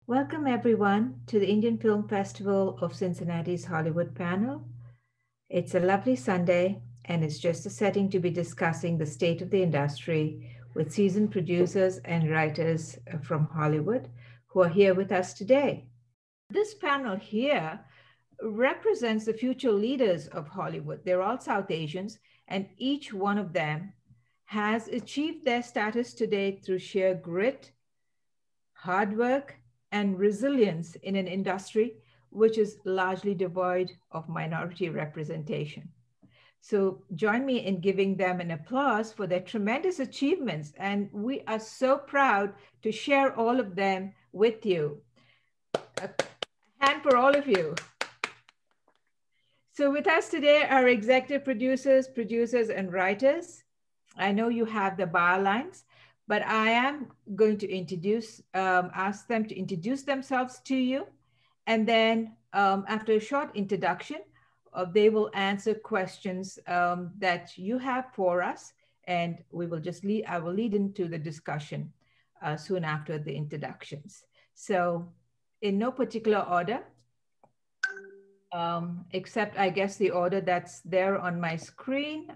Welcome, everyone, to the Indian Film Festival of Cincinnati's Hollywood panel. It's a lovely Sunday, and it's just a setting to be discussing the state of the industry with seasoned producers and writers from Hollywood who are here with us today. This panel here represents the future leaders of Hollywood. They're all South Asians, and each one of them has achieved their status today through sheer grit, hard work, and resilience in an industry which is largely devoid of minority representation. So join me in giving them an applause for their tremendous achievements. And we are so proud to share all of them with you. A hand for all of you. So with us today are executive producers, and writers. I know you have the bar lines, but I am going to ask them to introduce themselves to you. And then after a short introduction, they will answer questions that you have for us. And I will lead into the discussion soon after the introductions. So in no particular order, except I guess the order that's there on my screen.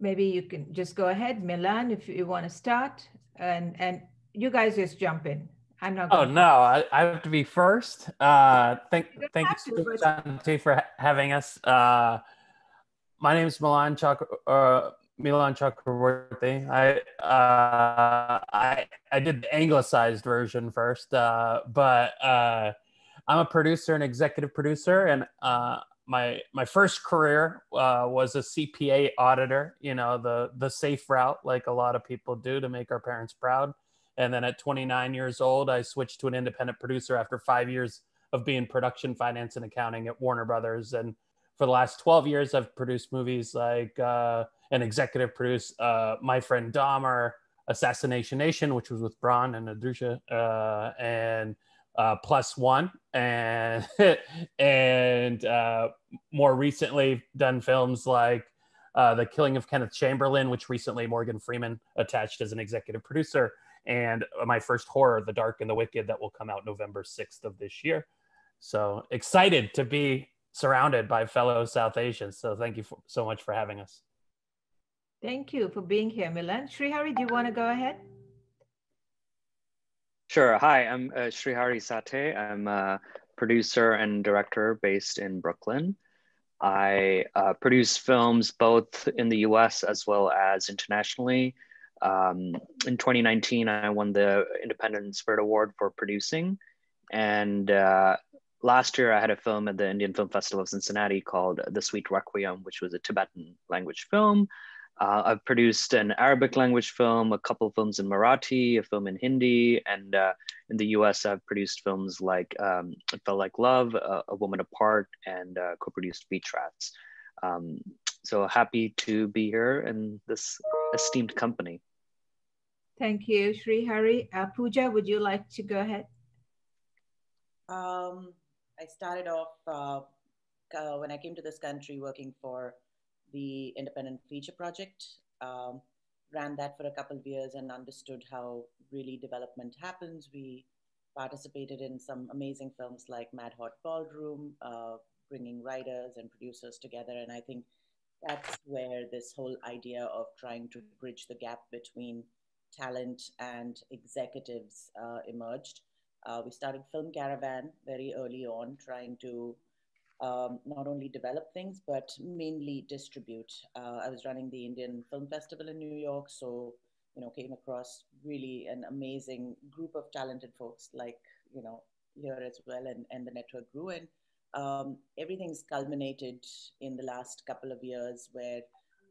Maybe you can just go ahead, Milan, if you want to start, and you guys just jump in. I'm not Oh going to. no, I have to be first. Thank you Have so to, much, but Shanti, for having us. My name is Milan Chakraborty. I did the anglicized version first, but I'm a producer and executive producer, and my first career was a CPA auditor. You know, the safe route, like a lot of people do to make our parents proud. And then at 29 years old, I switched to an independent producer after 5 years of being production, finance, and accounting at Warner Brothers. And for the last 12 years, I've produced movies like and executive produced My Friend Dahmer, Assassination Nation, which was with Braun and Adusha, and Plus One, and and more recently done films like The Killing of Kenneth Chamberlain, which recently Morgan Freeman attached as an executive producer, and my first horror, The Dark and the Wicked, that will come out November 6th of this year. So excited to be surrounded by fellow South Asians. So thank you so much for having us. thank you for being here, Milan. Srihari, do you want to go ahead? Sure. Hi, I'm Srihari Sathe. I'm a producer and director based in Brooklyn. I produce films both in the US as well as internationally. In 2019, I won the Independent Spirit Award for producing. And last year, I had a film at the Indian Film Festival of Cincinnati called The Sweet Requiem, which was a Tibetan language film. I've produced an Arabic language film, a couple of films in Marathi, a film in Hindi, and in the US, I've produced films like It Felt Like Love, A Woman Apart, and co-produced Beach Rats. So happy to be here in this esteemed company. Thank you, Srihari. Pooja, would you like to go ahead? I started off when I came to this country working for the Independent Feature Project. Ran that for a couple of years and understood how really development happens. We participated in some amazing films like Mad Hot Ballroom, bringing writers and producers together. And I think that's where this whole idea of trying to bridge the gap between talent and executives emerged. We started Film Caravan very early on, trying to not only develop things, but mainly distribute. I was running the Indian Film Festival in New York, so, came across really an amazing group of talented folks like, here as well, and the network grew. And everything's culminated in the last couple of years where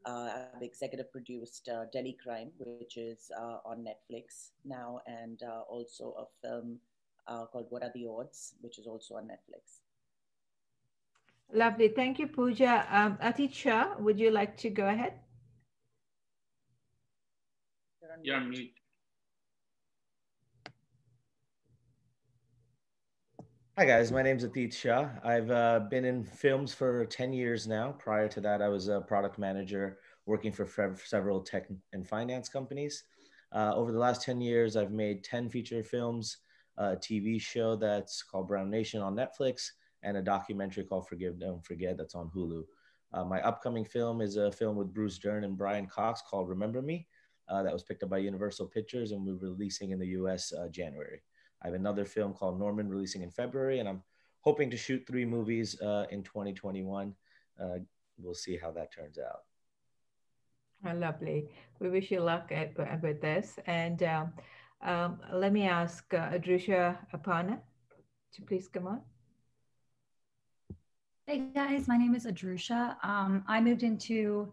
I've executive produced Delhi Crime, which is on Netflix now, and also a film called What Are the Odds, which is also on Netflix. Lovely. Thank you, Pooja. Atit Shah, would you like to go ahead? Yeah, me. Hi guys, my name's Atit Shah. I've been in films for 10 years now. Prior to that, I was a product manager working for several tech and finance companies. Over the last 10 years, I've made 10 feature films, a TV show that's called Brown Nation on Netflix, and a documentary called Forgive, Don't Forget that's on Hulu. My upcoming film is a film with Bruce Dern and Brian Cox called Remember Me. That was picked up by Universal Pictures, and we're releasing in the US January. I have another film called Norman releasing in February, and I'm hoping to shoot 3 movies in 2021. We'll see how that turns out. Lovely. We wish you luck with this. And let me ask Adrusha Apana to please come on. Hey guys, my name is Adrusha. I moved into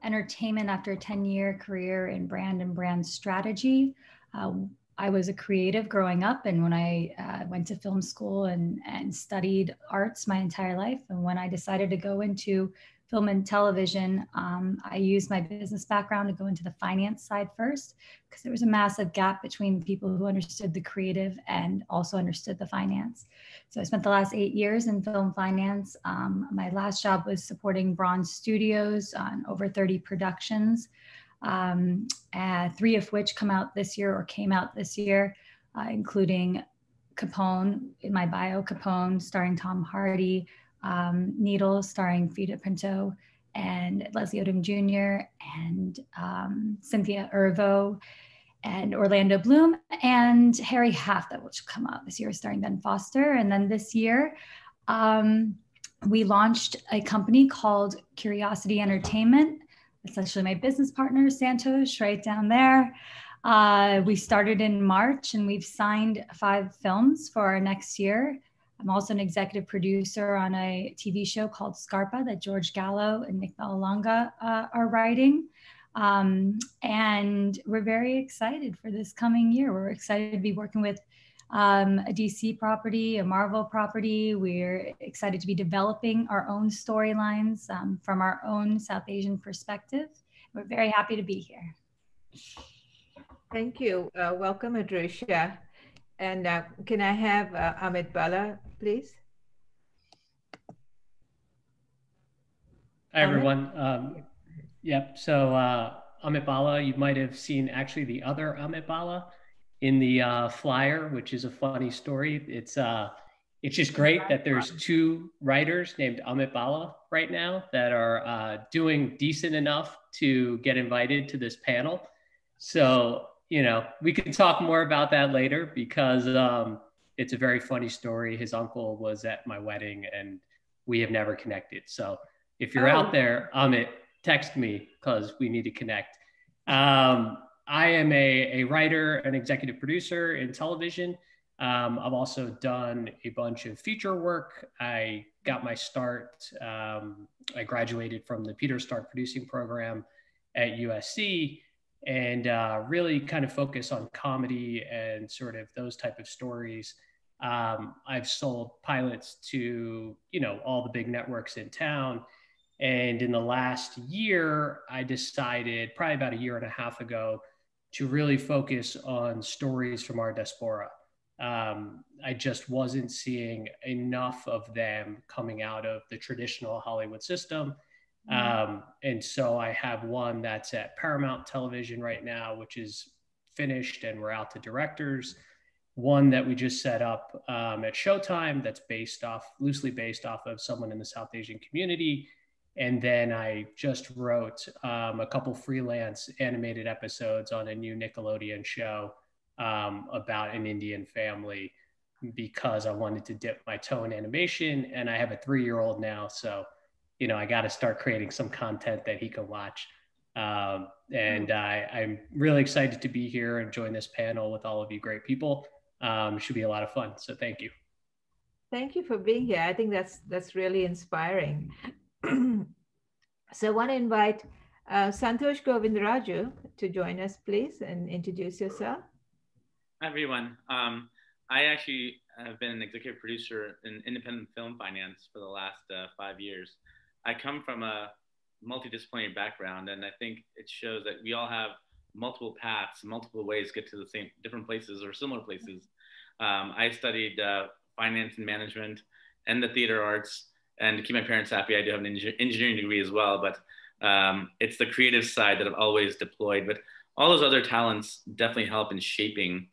entertainment after a 10-year career in brand and brand strategy. I was a creative growing up, and when I went to film school and studied arts my entire life, and when I decided to go into film and television, I used my business background to go into the finance side first, because there was a massive gap between people who understood the creative and also understood the finance. So I spent the last 8 years in film finance. My last job was supporting Bronze Studios on over 30 productions, 3 of which came out this year, including Capone, in my bio, Capone, starring Tom Hardy, Needles, starring Frida Pinto and Leslie Odom Jr., and Cynthia Erivo and Orlando Bloom, and Harry Half, that will come out this year, starring Ben Foster. And then this year, we launched a company called Curiosity Entertainment. It's actually my business partner, Santosh, right down there. We started in March, and we've signed 5 films for our next year. I'm also an executive producer on a TV show called Scarpa that George Gallo and Nick Malanga are writing. And we're very excited for this coming year. We're excited to be working with a DC property, a Marvel property. We're excited to be developing our own storylines from our own South Asian perspective. We're very happy to be here. Thank you. Welcome, Adrusha. And can I have Amit Bala, please? Hi, everyone. Yep. So Amit Bala, you might have seen actually the other Amit Bala in the flyer, which is a funny story. It's just great that there's 2 writers named Amit Bala right now that are doing decent enough to get invited to this panel. So, you know, we could talk more about that later, because it's a very funny story. His uncle was at my wedding and we have never connected. So if you're out there, Amit, text me, because we need to connect. I am a writer, an executive producer in television. I've also done a bunch of feature work. I got my start, I graduated from the Peter Stark producing program at USC, and really kind of focus on comedy and sort of those type of stories. I've sold pilots to, you know, all the big networks in town. And in the last year, I decided, probably about 1.5 years ago, to really focus on stories from our diaspora. I just wasn't seeing enough of them coming out of the traditional Hollywood system. And so I have one that's at Paramount Television right now, which is finished and we're out to directors. One that we just set up at Showtime that's loosely based off of someone in the South Asian community. And then I just wrote a couple freelance animated episodes on a new Nickelodeon show about an Indian family, because I wanted to dip my toe in animation, and I have a 3-year-old now. So, you know, I got to start creating some content that he can watch. And I'm really excited to be here and join this panel with all of you great people. Should be a lot of fun. So thank you. Thank you for being here. I think that's really inspiring. So I want to invite Santosh Govindaraju to join us, please, and introduce yourself. Hi, everyone. I actually have been an executive producer in independent film finance for the last 5 years. I come from a multidisciplinary background, and I think it shows that we all have multiple paths, multiple ways to get to the same different places or similar places. I studied finance and management and the theater arts, and to keep my parents happy, I do have an engineering degree as well, but it's the creative side that I've always deployed. But all those other talents definitely help in shaping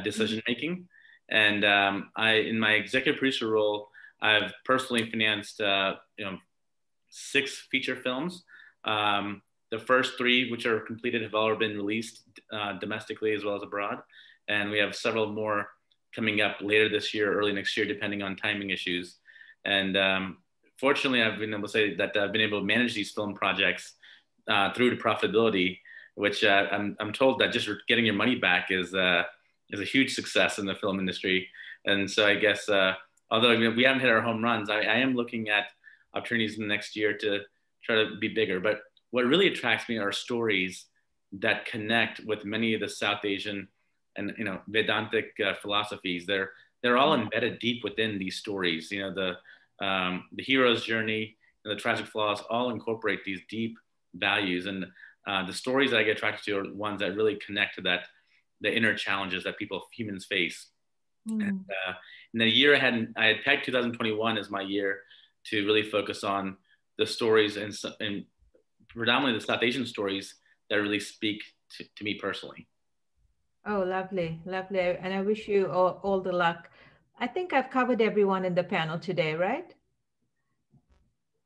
decision making. And in my executive producer role, I've personally financed 6 feature films. The first 3, which are completed, have already been released domestically as well as abroad, and we have several more coming up later this year, early next year, depending on timing issues. And fortunately, I've been able to say that I've been able to manage these film projects through to profitability, which I'm told that just getting your money back is a huge success in the film industry. And so I guess, although we haven't hit our home runs, I am looking at opportunities in the next year to try to be bigger. But what really attracts me are stories that connect with many of the South Asian and Vedantic philosophies. They're all embedded deep within these stories. The hero's journey and the tragic flaws all incorporate these deep values. And the stories that I get attracted to are ones that really connect to the inner challenges that humans face. And in the year ahead, I had pegged 2021 as my year to really focus on the stories and predominantly the South Asian stories that really speak to me personally. Oh, lovely, lovely. And I wish you all the luck. I think I've covered everyone in the panel today, right?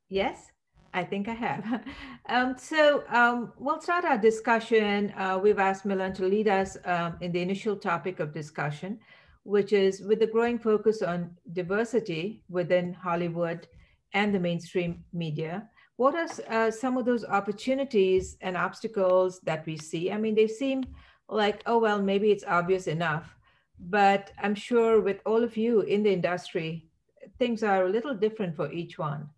Yes, I think I have. So we'll start our discussion. We've asked Milan to lead us in the initial topic of discussion, which is with the growing focus on diversity within Hollywood and the mainstream media. What are some of those opportunities and obstacles that we see? I mean, they seem like, oh, well, maybe it's obvious enough. But I'm sure with all of you in the industry, things are a little different for each one.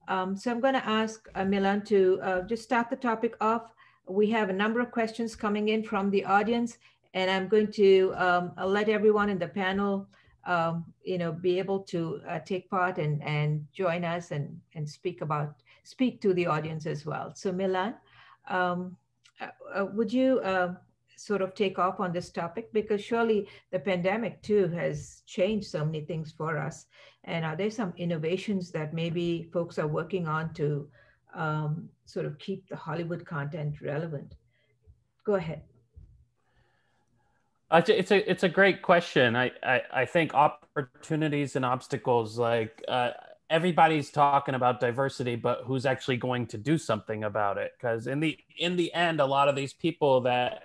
So I'm going to ask Milan to just start the topic off. We have a number of questions coming in from the audience, and I'm going to let everyone in the panel, be able to take part and join us and speak to the audience as well. So Milan, would you sort of take off on this topic? Because surely the pandemic too has changed so many things for us. And are there some innovations that maybe folks are working on to sort of keep the Hollywood content relevant? Go ahead. It's a great question. I think opportunities and obstacles, like everybody's talking about diversity, but who's actually going to do something about it? Because in the end, a lot of these people that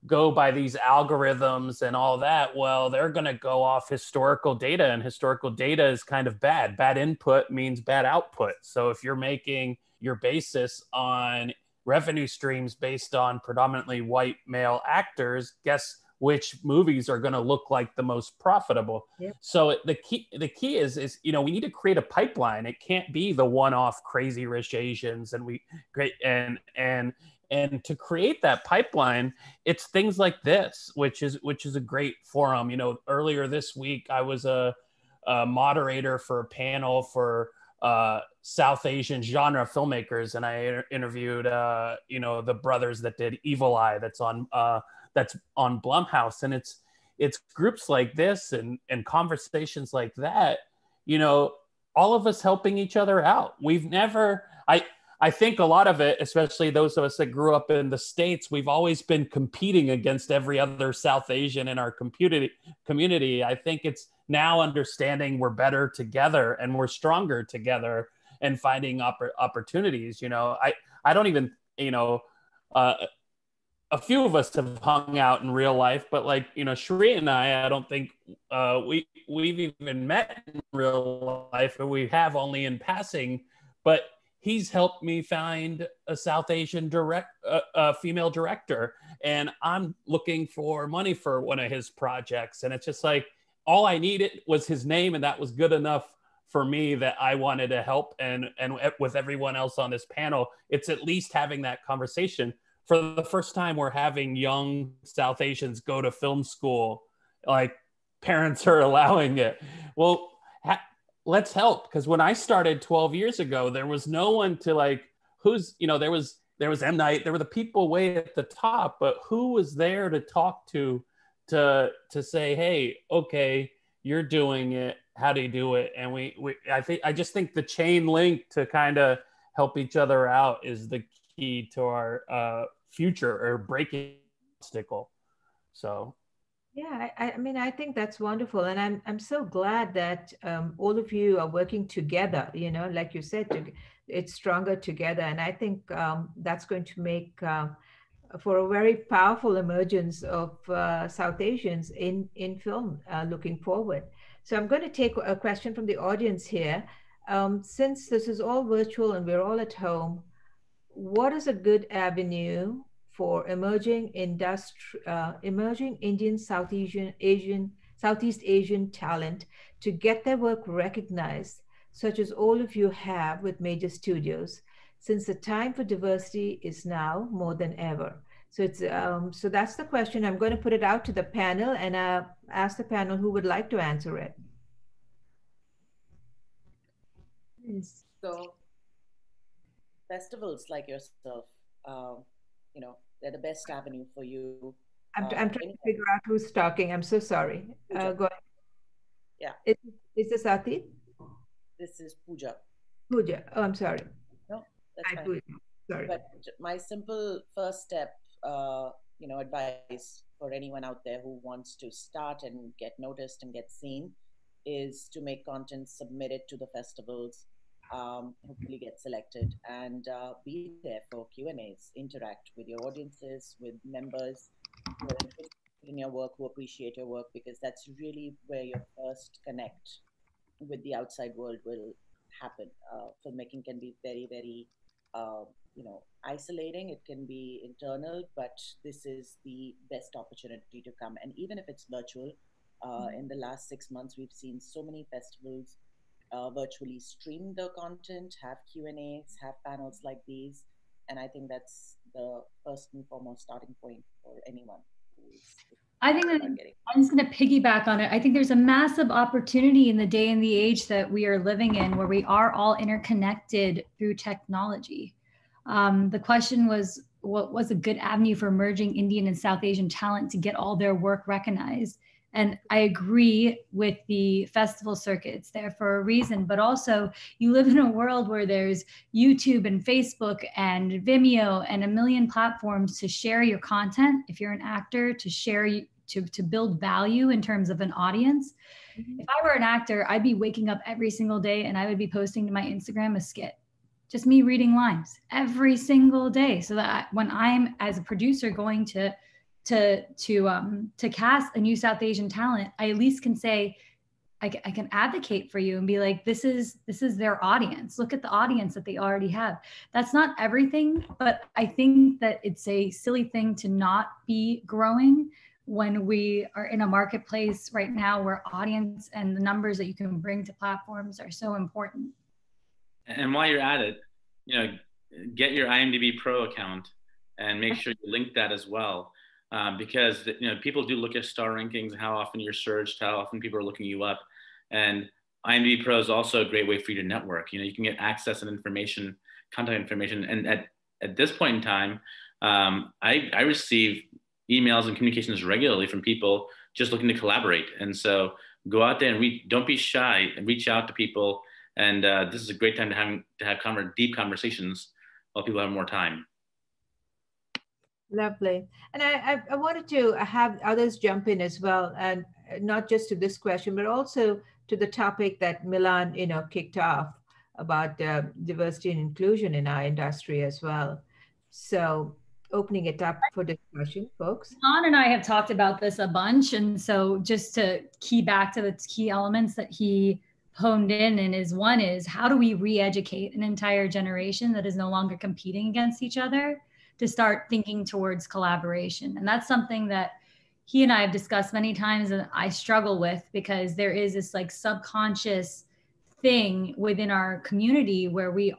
go by these algorithms and all that, well, they're going to go off historical data, and historical data is kind of bad. Bad input means bad output. So if you're making your basis on revenue streams based on predominantly white male actors, guess which movies are going to look like the most profitable? Yep. So the key is we need to create a pipeline. It can't be the one-off crazy rich Asians, and to create that pipeline, it's things like this, which is a great forum. Earlier this week, I was a moderator for a panel for South Asian genre filmmakers, and I interviewed the brothers that did Evil Eye, that's on Blumhouse, and it's groups like this and conversations like that. All of us helping each other out. I think a lot of it, especially those of us that grew up in the States, we've always been competing against every other South Asian in our community. I think it's now understanding we're better together and we're stronger together and finding opportunities. I don't even, a few of us have hung out in real life, but Shri and I don't think we've even met in real life, or we have only in passing, but he's helped me find a South Asian female director, and I'm looking for money for one of his projects. And it's just like, all I needed was his name, and that was good enough for me that I wanted to help. And with everyone else on this panel, it's at least having that conversation. For the first time, we're having young South Asians go to film school, like parents are allowing it. Well, let's help, because when I started 12 years ago, there was no one to there was M. Night, there were the people way at the top, but who was there to talk to say, hey, okay, you're doing it, how do you do it? And I just think the chain link to kind of help each other out is the key to our future or breaking obstacle. So. Yeah, I mean, I think that's wonderful, and I'm so glad that all of you are working together. You know, like you said, it's stronger together, and I think that's going to make for a very powerful emergence of South Asians in film looking forward. So I'm going to take a question from the audience here. Since this is all virtual and we're all at home, what is a good avenue for emerging Indian Southeast Asian talent to get their work recognized, such as all of you have with major studios, since the time for diversity is now more than ever? So it's so that's the question. I'm going to put it out to the panel and ask the panel who would like to answer it. So festivals like yourself, you know, they're the best avenue for you. I'm trying to figure out who's talking. I'm so sorry. Go ahead. Yeah. Is this Atit? This is Pooja. Pooja. Oh, I'm sorry. No, that's fine. Pooja. Sorry. But my simple first step, you know, advice for anyone out there who wants to start and get noticed and get seen is to make content, submit it to the festivals, hopefully get selected, and be there for Q&As, interact with your audiences, with members who are interested in your work, who appreciate your work, because that's really where your first connect with the outside world will happen. Filmmaking can be very, very, you know, isolating. It can be internal, but this is the best opportunity to come. And even if it's virtual, in the last 6 months, we've seen so many festivals virtually stream the content, have Q&As, have panels like these. And I think that's the first and foremost starting point for anyone who's I think that I'm just going to piggyback on it. I think there's a massive opportunity in the day and the age that we are living in, where we are all interconnected through technology. The question was, what was a good avenue for emerging Indian and South Asian talent to get all their work recognized? And I agree with the festival circuit. It's there for a reason, but also you live in a world where there's YouTube and Facebook and Vimeo and a million platforms to share your content. If you're an actor, to share, to build value in terms of an audience. Mm-hmm. If I were an actor, I'd be waking up every single day and I would be posting to my Instagram a skit, just me reading lines every single day. So that when I'm, as a producer, going to cast a new South Asian talent, I at least can say, I can advocate for you and be like, this is their audience. Look at the audience that they already have. That's not everything, but I think that it's a silly thing to not be growing when we are in a marketplace right now where audience and the numbers that you can bring to platforms are so important. And while you're at it, you know, get your IMDb Pro account and make sure you link that as well. Because you know, people do look at star rankings, how often you're searched, how often people are looking you up, and IMDb Pro is also a great way for you to network. You know, you can get access and information, contact information, and at this point in time, I receive emails and communications regularly from people just looking to collaborate. And so go out there and don't be shy and reach out to people. And this is a great time to have deep conversations while people have more time. Lovely. And I wanted to have others jump in as well, and not just to this question, but also to the topic that Milan, you know, kicked off about diversity and inclusion in our industry as well. So opening it up for discussion, folks. Milan and I have talked about this a bunch. And so just to key back to the key elements that he honed in is one is, how do we re-educate an entire generation that is no longer competing against each other to start thinking towards collaboration? And that's something that he and I have discussed many times and I struggle with, because there is this like subconscious thing within our community where we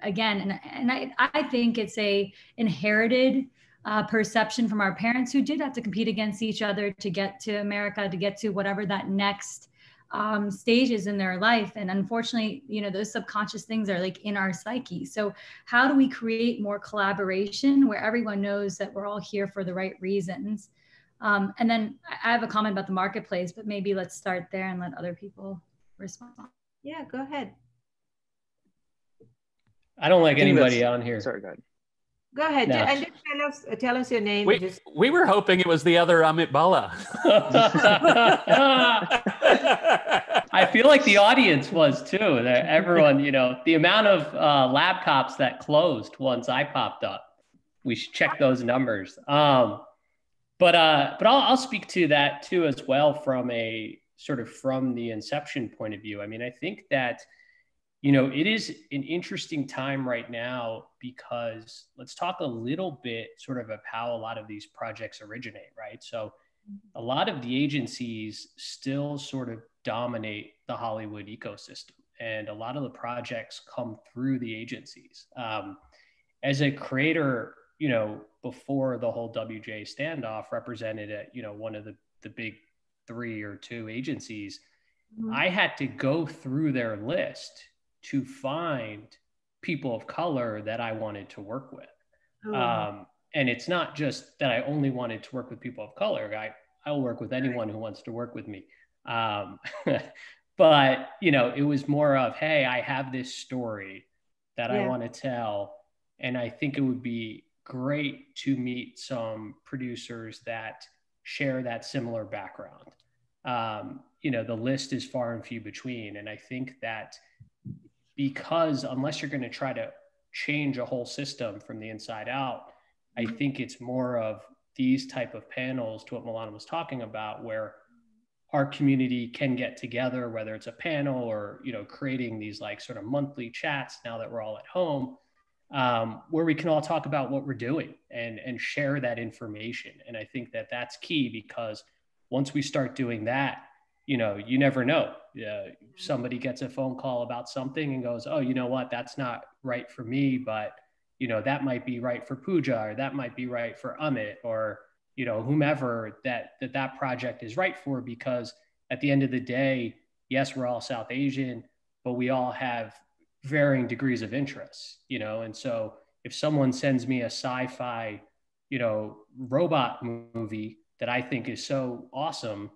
again, and I think it's a inherited perception from our parents who did have to compete against each other to get to America, to get to whatever that next stages in their life. And unfortunately, you know, those subconscious things are like in our psyche. So how do we create more collaboration where everyone knows that we're all here for the right reasons? And then I have a comment about the marketplace, but maybe let's start there and let other people respond. Yeah, go ahead. I don't like anybody on here. Sorry, go ahead. Go ahead. No. And just tell us your name. We were hoping it was the other Amit Bala. I feel like the audience was too. Everyone, the amount of laptops that closed once I popped up. We should check those numbers. But I'll speak to that too as well from the inception point of view. I mean, I think that it is an interesting time right now because let's talk a little bit sort of how a lot of these projects originate, right? So a lot of the agencies still sort of dominate the Hollywood ecosystem, and a lot of the projects come through the agencies. As a creator, before the whole WJ standoff represented at, one of the big 3 or 2 agencies, I had to go through their list to find people of color that I wanted to work with. And it's not just that I only wanted to work with people of color. I'll work with anyone who wants to work with me. But, it was more of, hey, I have this story that I want to tell. And I think it would be great to meet some producers that share that similar background. The list is far and few between. And I think that because unless you're going to try to change a whole system from the inside out, I think it's more of these type of panels, to what Milana was talking about, where our community can get together, whether it's a panel or, creating these like sort of monthly chats now that we're all at home, where we can all talk about what we're doing and share that information. And I think that that's key, because once we start doing that, you never know. Somebody gets a phone call about something and goes, oh, you know what, that's not right for me, but that might be right for Pooja, or that might be right for Amit, or whomever that project is right for. Because at the end of the day, yes, we're all South Asian, but we all have varying degrees of interest, and so if someone sends me a sci-fi, robot movie that I think is so awesome,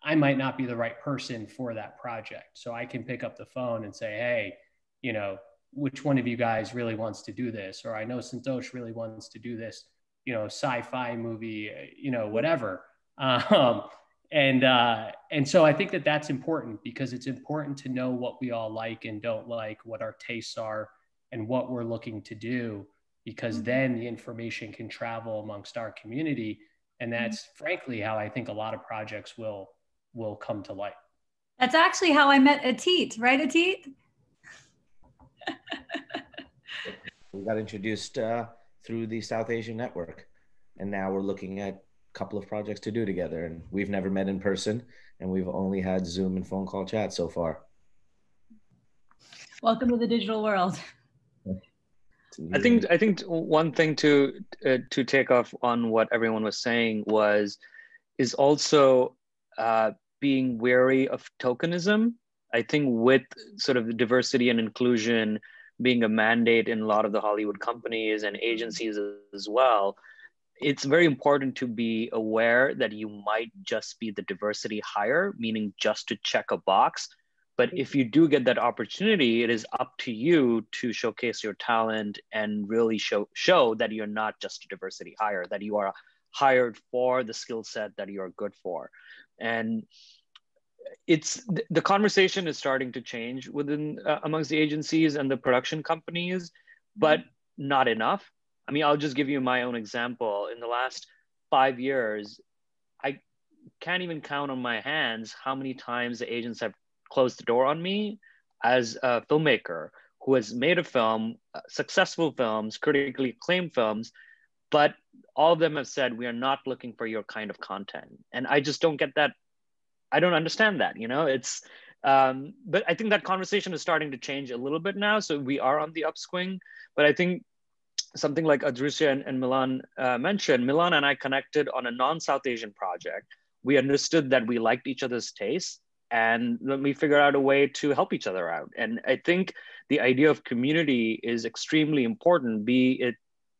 I might not be the right person for that project. So I can pick up the phone and say, hey, which one of you guys really wants to do this? Or I know Santosh really wants to do this, sci-fi movie, whatever. And so I think that that's important, because it's important to know what we all like and don't like, what our tastes are, and what we're looking to do, because then the information can travel amongst our community. And that's frankly how I think a lot of projects will come to light. That's actually how I met Atit, right, Atit? We got introduced through the South Asian Network, and now we're looking at a couple of projects to do together, and we've never met in person, and we've only had Zoom and phone call chat so far. Welcome to the digital world. I think one thing to take off on what everyone was saying is also being wary of tokenism. I think with sort of the diversity and inclusion being a mandate in a lot of the Hollywood companies and agencies as well, it's very important to be aware that you might just be the diversity hire, meaning just to check a box. But if you do get that opportunity, it is up to you to showcase your talent and really show that you're not just a diversity hire, that you are hired for the skill set that you're good for. And the conversation is starting to change within amongst the agencies and the production companies, but not enough. I mean, I'll just give you my own example. In the last 5 years, I can't even count on my hands how many times the agents have closed the door on me as a filmmaker who has made a film, successful films, critically acclaimed films, but all of them have said, we are not looking for your kind of content. And I just don't get that. I don't understand that, but I think that conversation is starting to change a little bit now. So we are on the upswing, but I think something like Adrisha and Milan mentioned, Milan and I connected on a non-South Asian project. We understood that we liked each other's tastes, and then we figured out a way to help each other out. And I think the idea of community is extremely important, be it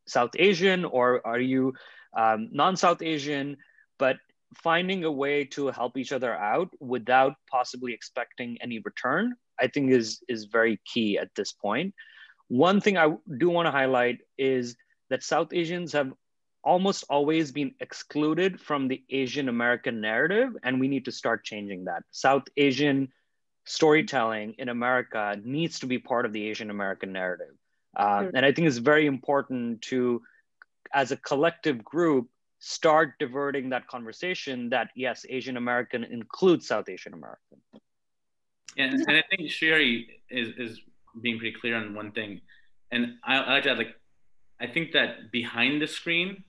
South Asian or are you non-South Asian, but finding a way to help each other out without possibly expecting any return, I think is very key at this point. One thing I do want to highlight is that South Asians have almost always been excluded from the Asian American narrative, and we need to start changing that. South Asian storytelling in America needs to be part of the Asian American narrative. And I think it's very important to, as a collective group, start diverting that conversation that, yes, Asian American includes South Asian American. And I think Sherry is being pretty clear on one thing. And I like to add, like, I think that behind the screen,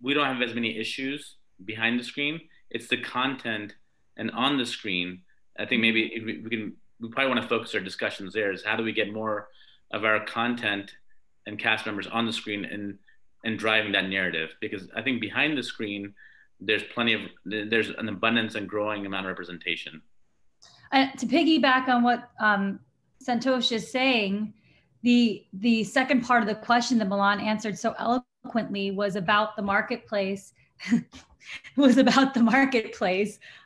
we don't have as many issues behind the screen. It's the content and on the screen. I think maybe we probably want to focus our discussions there, is how do we get more of our content and cast members on the screen and driving that narrative? Because I think behind the screen, there's an abundance and growing amount of representation. To piggyback on what Santosh is saying, the second part of the question that Milan answered so eloquently was about the marketplace.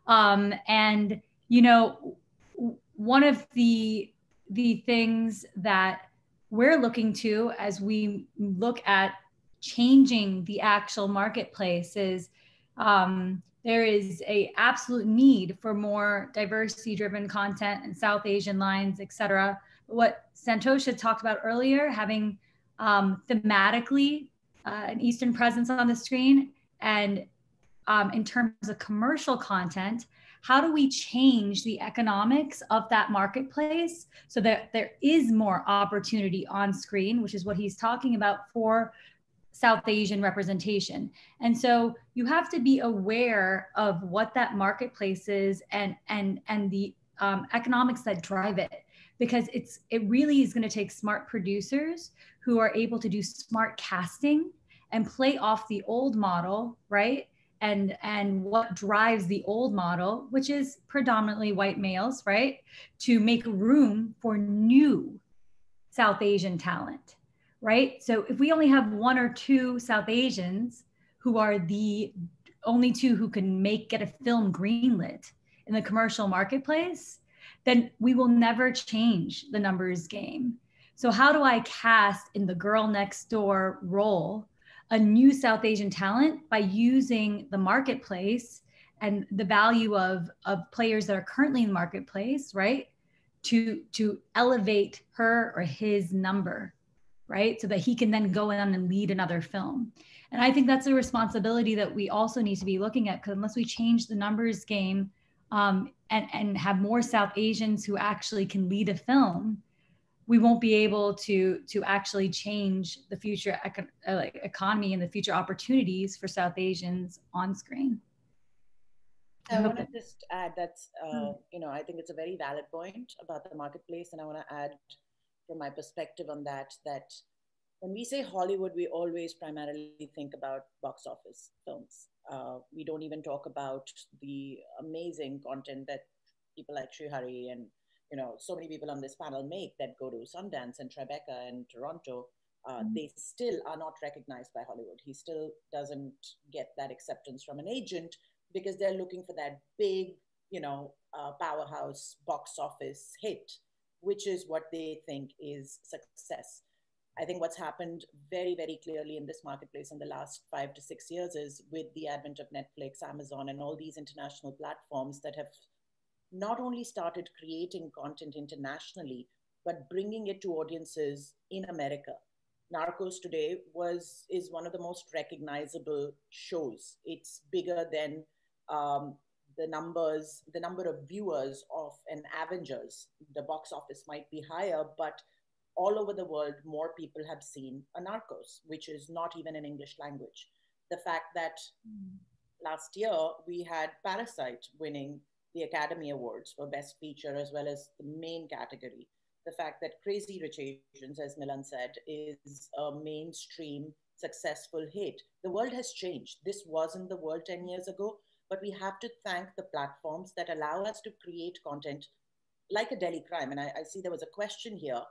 And you know, one of the things that we're looking to as we look at changing the actual marketplace is there is a absolute need for more diversity-driven content and South Asian lines, et cetera. What Santosh had talked about earlier, having thematically an Eastern presence on the screen, and in terms of commercial content, how do we change the economics of that marketplace so that there is more opportunity on screen, which is what he's talking about for South Asian representation. And so you have to be aware of what that marketplace is and the economics that drive it, because it really is going to take smart producers who are able to do smart casting and play off the old model, right? And what drives the old model, which is predominantly white males, right? To make room for new South Asian talent, right? So if we only have one or two South Asians who are the only two who can get a film greenlit in the commercial marketplace, then we will never change the numbers game. So how do I cast in the girl next door role a new South Asian talent by using the marketplace and the value of players that are currently in the marketplace, right? To elevate her or his number, right? So that he can then go in and lead another film. And I think that's a responsibility that we also need to be looking at, because unless we change the numbers game and have more South Asians who actually can lead a film, we won't be able to actually change the future economy and the future opportunities for South Asians on screen. I want to just add that's, you know, I think it's a very valid point about the marketplace. And I want to add from my perspective on that when we say Hollywood, we always primarily think about box office films. We don't even talk about the amazing content that people like Srihari and, you know, so many people on this panel make that go to Sundance and Tribeca and Toronto. They still are not recognized by Hollywood. He still doesn't get that acceptance from an agent because they're looking for that big, you know, powerhouse box office hit, which is what they think is success. I think what's happened very, very clearly in this marketplace in the last 5 to 6 years is with the advent of Netflix, Amazon, and all these international platforms that have not only started creating content internationally, but bringing it to audiences in America. Narcos today is one of the most recognizable shows. It's bigger than the number of viewers of an Avengers. The box office might be higher, but all over the world, more people have seen a Narcos, which is not even in English language. The fact that last year we had Parasite winning the Academy Awards for Best Feature as well as the main category. The fact that Crazy Rich Asians, as Milan said, is a mainstream successful hit. The world has changed. This wasn't the world 10 years ago, but we have to thank the platforms that allow us to create content like a Delhi Crime. And I see there was a question here,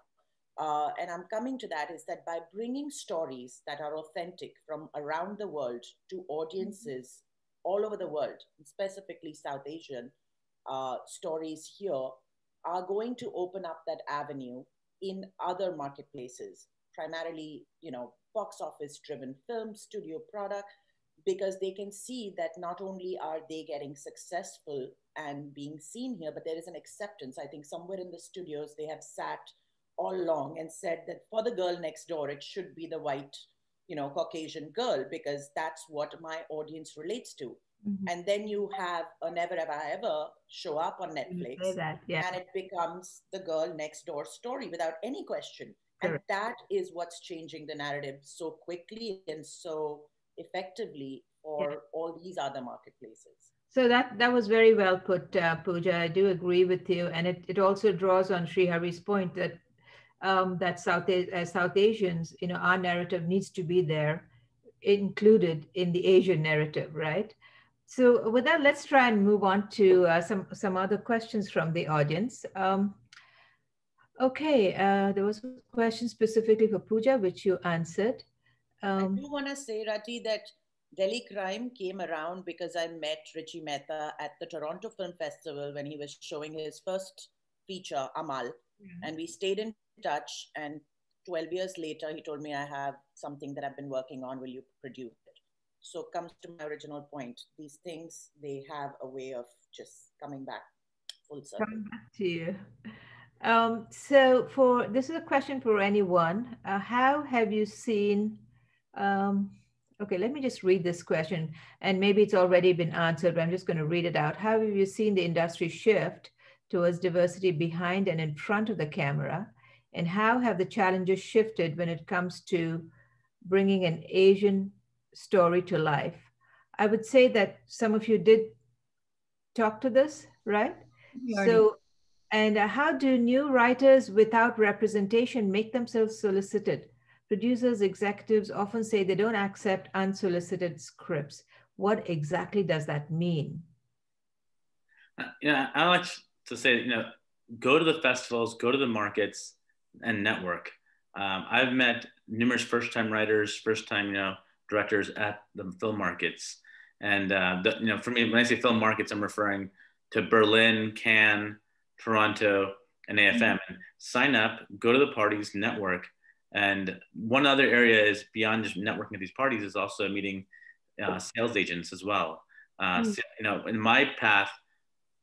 and I'm coming to that, is that by bringing stories that are authentic from around the world to audiences all over the world, specifically South Asian, stories here are going to open up that avenue in other marketplaces, primarily, box office driven film studio product, because they can see that not only are they getting successful and being seen here, but there is an acceptance. I think somewhere in the studios, they have sat all along and said that for the girl next door, it should be the white, Caucasian girl, because that's what my audience relates to. Mm-hmm. And then you have a Never Have I Ever show up on Netflix, and it becomes the girl next door story without any question. Sure. And that is what's changing the narrative so quickly and so effectively for all these other marketplaces. So that was very well put, Pooja. I do agree with you, and it also draws on Srihari's point that that South Asians, our narrative needs to be there, included in the Asian narrative, right? So with that, let's try and move on to some other questions from the audience. Okay, there was a question specifically for Pooja, which you answered. I do want to say, Rati, that Delhi Crime came around because I met Richie Mehta at the Toronto Film Festival when he was showing his first feature, Amal. And we stayed in touch. And 12 years later, he told me, I have something that I've been working on. Will you produce it? So comes to my original point. These things, they have a way of just coming back full circle. Coming back to you. So this is a question for anyone. How have you seen, okay, let me just read this question, and maybe it's already been answered, but I'm just going to read it out. How have you seen the industry shift towards diversity behind and in front of the camera? And how have the challenges shifted when it comes to bringing an Asian story to life? I would say that some of you did talk to this, right? So, and how do new writers without representation make themselves solicited? Producers, executives often say they don't accept unsolicited scripts. What exactly does that mean? I like to say, go to the festivals, go to the markets, and network. I've met numerous first-time writers, first-time, directors at the film markets. And, for me, when I say film markets, I'm referring to Berlin, Cannes, Toronto, and AFM. And sign up, go to the parties, network. And one other area is beyond just networking at these parties is also meeting sales agents as well. In my path,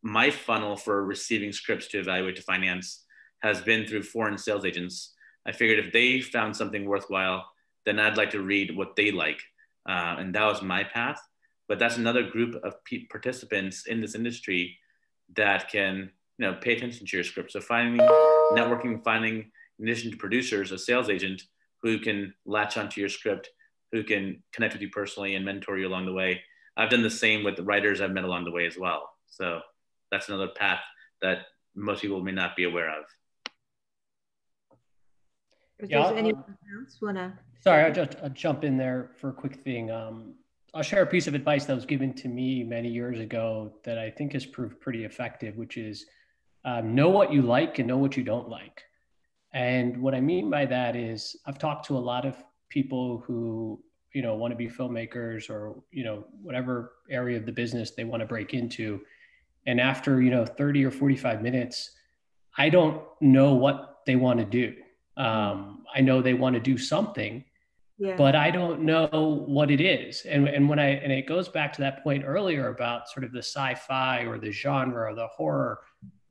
my funnel for receiving scripts to evaluate to finance has been through foreign sales agents. I figured if they found something worthwhile, then I'd like to read what they like. And that was my path. But that's another group of participants in this industry that can, pay attention to your script. So networking, finding, in addition to producers, a sales agent who can latch onto your script, who can connect with you personally and mentor you along the way. I've done the same with the writers I've met along the way as well. So that's another path that most people may not be aware of. Does anyone else want to? Sorry, I'll jump in there for a quick thing. I'll share a piece of advice that was given to me many years ago that I think has proved pretty effective, which is know what you like and know what you don't like. And what I mean by that is I've talked to a lot of people who, want to be filmmakers or, whatever area of the business they want to break into. And after, 30 or 45 minutes, I don't know what they want to do. I know they want to do something, but I don't know what it is. And it goes back to that point earlier about sort of the sci-fi or the genre or the horror,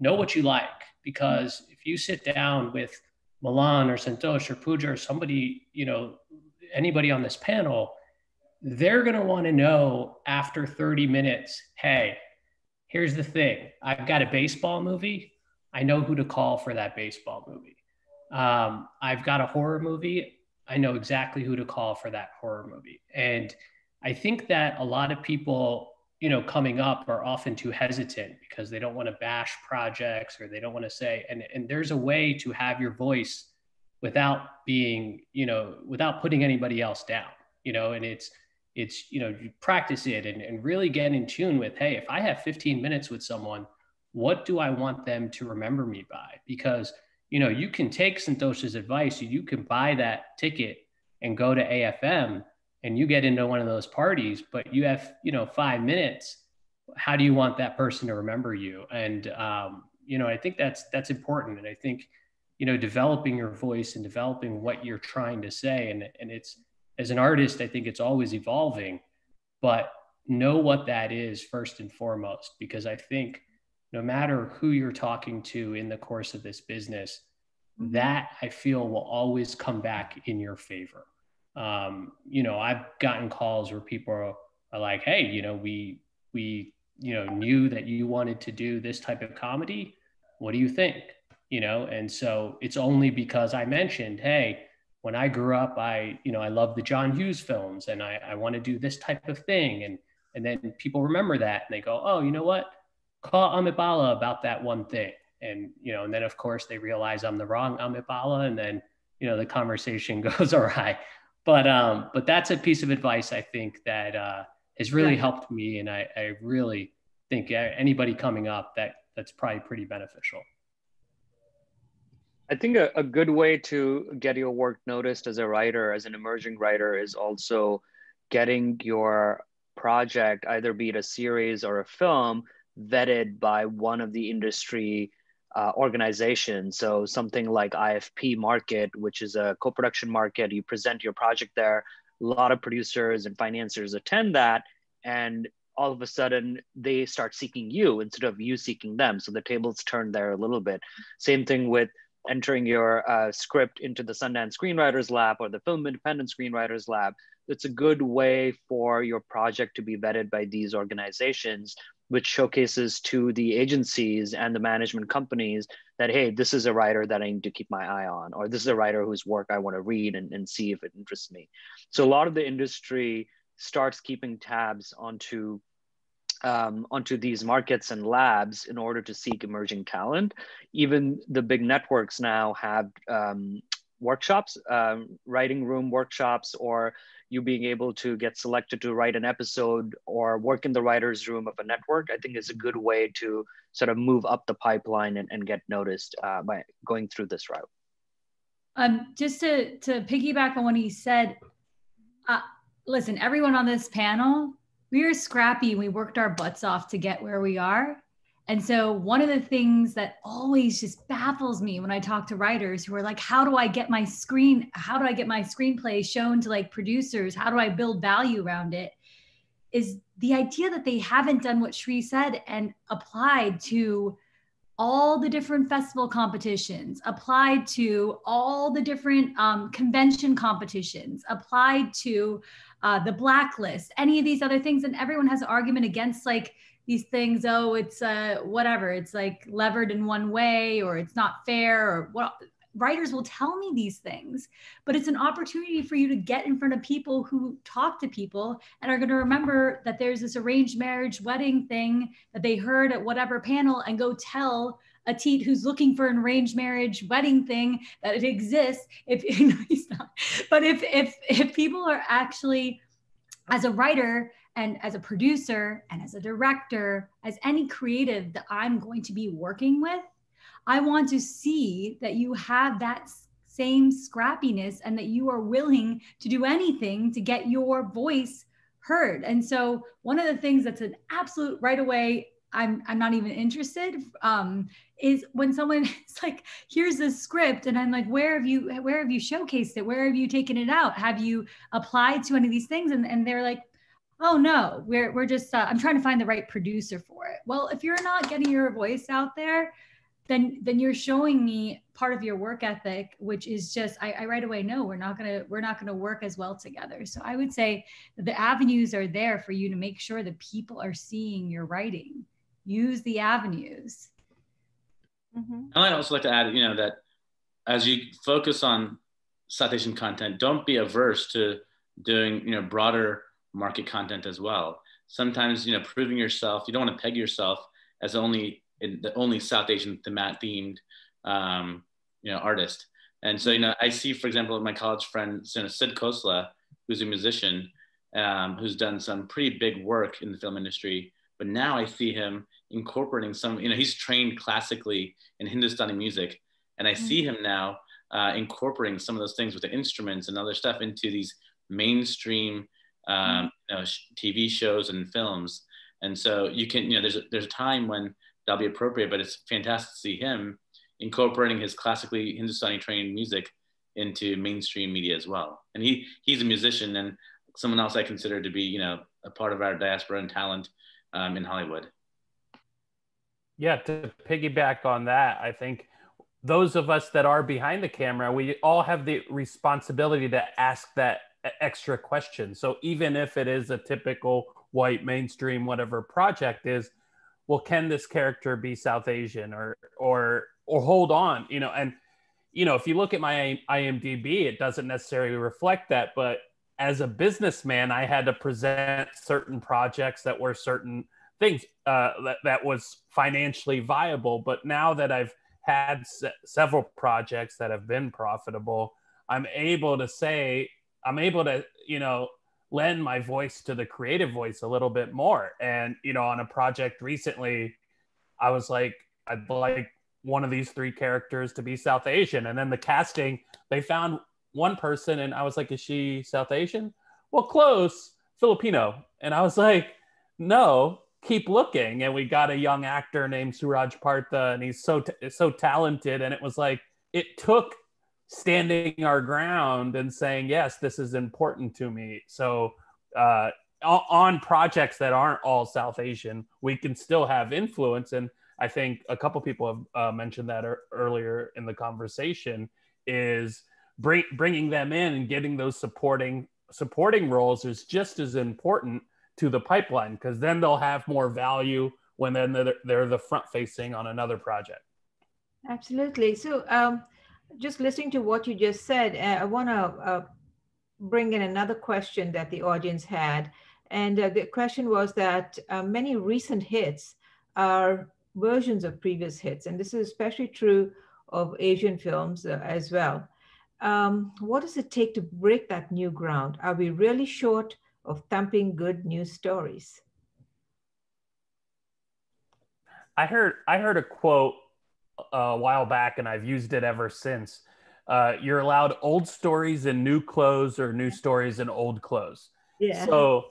know what you like, because if you sit down with Milan or Santosh or Pooja or somebody, anybody on this panel, they're going to want to know after 30 minutes, hey, here's the thing. I've got a baseball movie. I know who to call for that baseball movie. I've got a horror movie. I know exactly who to call for that horror movie. And I think that a lot of people, coming up are often too hesitant because they don't want to bash projects or they don't want to say, and there's a way to have your voice without being, without putting anybody else down, and it's, you practice it and really get in tune with, hey, if I have 15 minutes with someone, what do I want them to remember me by? Because, you can take Santosh's advice, you can buy that ticket and go to AFM and you get into one of those parties, but you have, 5 minutes. How do you want that person to remember you? And, I think that's important. And I think developing your voice and developing what you're trying to say. And it's, as an artist, I think it's always evolving, but know what that is first and foremost, because I think no matter who you're talking to in the course of this business, that I feel will always come back in your favor. I've gotten calls where people are like, hey, we knew that you wanted to do this type of comedy. What do you think? And so it's only because I mentioned, hey, when I grew up, I love the John Hughes films, and I want to do this type of thing. And then people remember that and they go, oh, you know what? Call Amit Bala about that one thing. And then of course they realize I'm the wrong Amit Bala, and then, the conversation goes awry. But that's a piece of advice I think that has really helped me. And I really think anybody coming up, that's probably pretty beneficial. I think a good way to get your work noticed as a writer, as an emerging writer, is also getting your project, either be it a series or a film, vetted by one of the industry organizations. So something like IFP Market, which is a co-production market, you present your project there, a lot of producers and financiers attend that, and all of a sudden they start seeking you instead of you seeking them. So the tables turn there a little bit. Same thing with entering your script into the Sundance Screenwriters Lab or the Film Independent Screenwriters Lab. It's a good way for your project to be vetted by these organizations, which showcases to the agencies and the management companies that, hey, this is a writer that I need to keep my eye on, or this is a writer whose work I want to read and see if it interests me. So a lot of the industry starts keeping tabs onto these markets and labs in order to seek emerging talent. Even the big networks now have workshops, writing room workshops, or you being able to get selected to write an episode or work in the writer's room of a network, I think is a good way to sort of move up the pipeline and get noticed by going through this route. Just to piggyback on what he said, listen, everyone on this panel, we were scrappy. We worked our butts off to get where we are. And so one of the things that always just baffles me when I talk to writers who are like, how do I get my screenplay shown to like producers? How do I build value around it? Is the idea that they haven't done what Shri said and applied to all the different festival competitions, applied to all the different convention competitions, applied to the blacklist, any of these other things. And everyone has an argument against like these things. Oh, it's whatever. It's like levered in one way, or it's not fair, or what. Writers will tell me these things, but it's an opportunity for you to get in front of people who talk to people and are going to remember that there's this arranged marriage wedding thing that they heard at whatever panel, and go tell a teat who's looking for an arranged marriage wedding thing that it exists. If he's not, but if people are actually, as a writer and as a producer and as a director, as any creative that I'm going to be working with, I want to see that you have that same scrappiness and that you are willing to do anything to get your voice heard. And so one of the things that's an absolute right away, I'm not even interested, is when someone is like, here's this script, and I'm like, where have you showcased it? Where have you taken it out? Have you applied to any of these things? And they're like, oh no, we're just, I'm trying to find the right producer for it. Well, if you're not getting your voice out there, then you're showing me part of your work ethic, which is just, I right away know we're not gonna work as well together. So I would say that the avenues are there for you to make sure that people are seeing your writing. Use the avenues. Mm-hmm. I'd also like to add, that as you focus on citation content, don't be averse to doing, broader market content as well. Sometimes, proving yourself, you don't want to peg yourself as the only South Asian themed, artist. And so, I see, for example, my college friend, Sid Khosla, who's a musician, who's done some pretty big work in the film industry. But now I see him incorporating some, he's trained classically in Hindustani music. And I see him now incorporating some of those things with the instruments and other stuff into these mainstream TV shows and films. And so you can, there's a time when that'll be appropriate, but it's fantastic to see him incorporating his classically Hindustani trained music into mainstream media as well. And he's a musician and someone else I consider to be, you know, a part of our diaspora and talent in Hollywood. Yeah, to piggyback on that, I think those of us that are behind the camera, we all have the responsibility to ask that extra question. So even if it is a typical white mainstream whatever project is, well, can this character be South Asian or hold on, you know? And you know, if you look at my IMDb, it doesn't necessarily reflect that, but as a businessman, I had to present certain projects that were certain things that was financially viable. But now that I've had several projects that have been profitable, I'm able to, you know, lend my voice to the creative voice a little bit more. And, you know, on a project recently, I was like, I'd like one of these three characters to be South Asian. And then the casting, they found one person and I was like, is she South Asian? Well, close, Filipino. And I was like, no, keep looking. And we got a young actor named Suraj Partha, and he's so talented. And it was like, it took standing our ground and saying, yes, this is important to me. So on projects that aren't all South Asian, we can still have influence. And I think a couple people have mentioned that earlier in the conversation, is bringing them in and getting those supporting roles is just as important to the pipeline, because then they'll have more value when then they're the front facing on another project. Absolutely. So just listening to what you just said, I want to bring in another question that the audience had. And the question was that many recent hits are versions of previous hits. And this is especially true of Asian films as well. What does it take to break that new ground? Are we really short of thumping good news stories? I heard a quote a while back, and I've used it ever since. You're allowed old stories in new clothes or new stories in old clothes. Yeah. So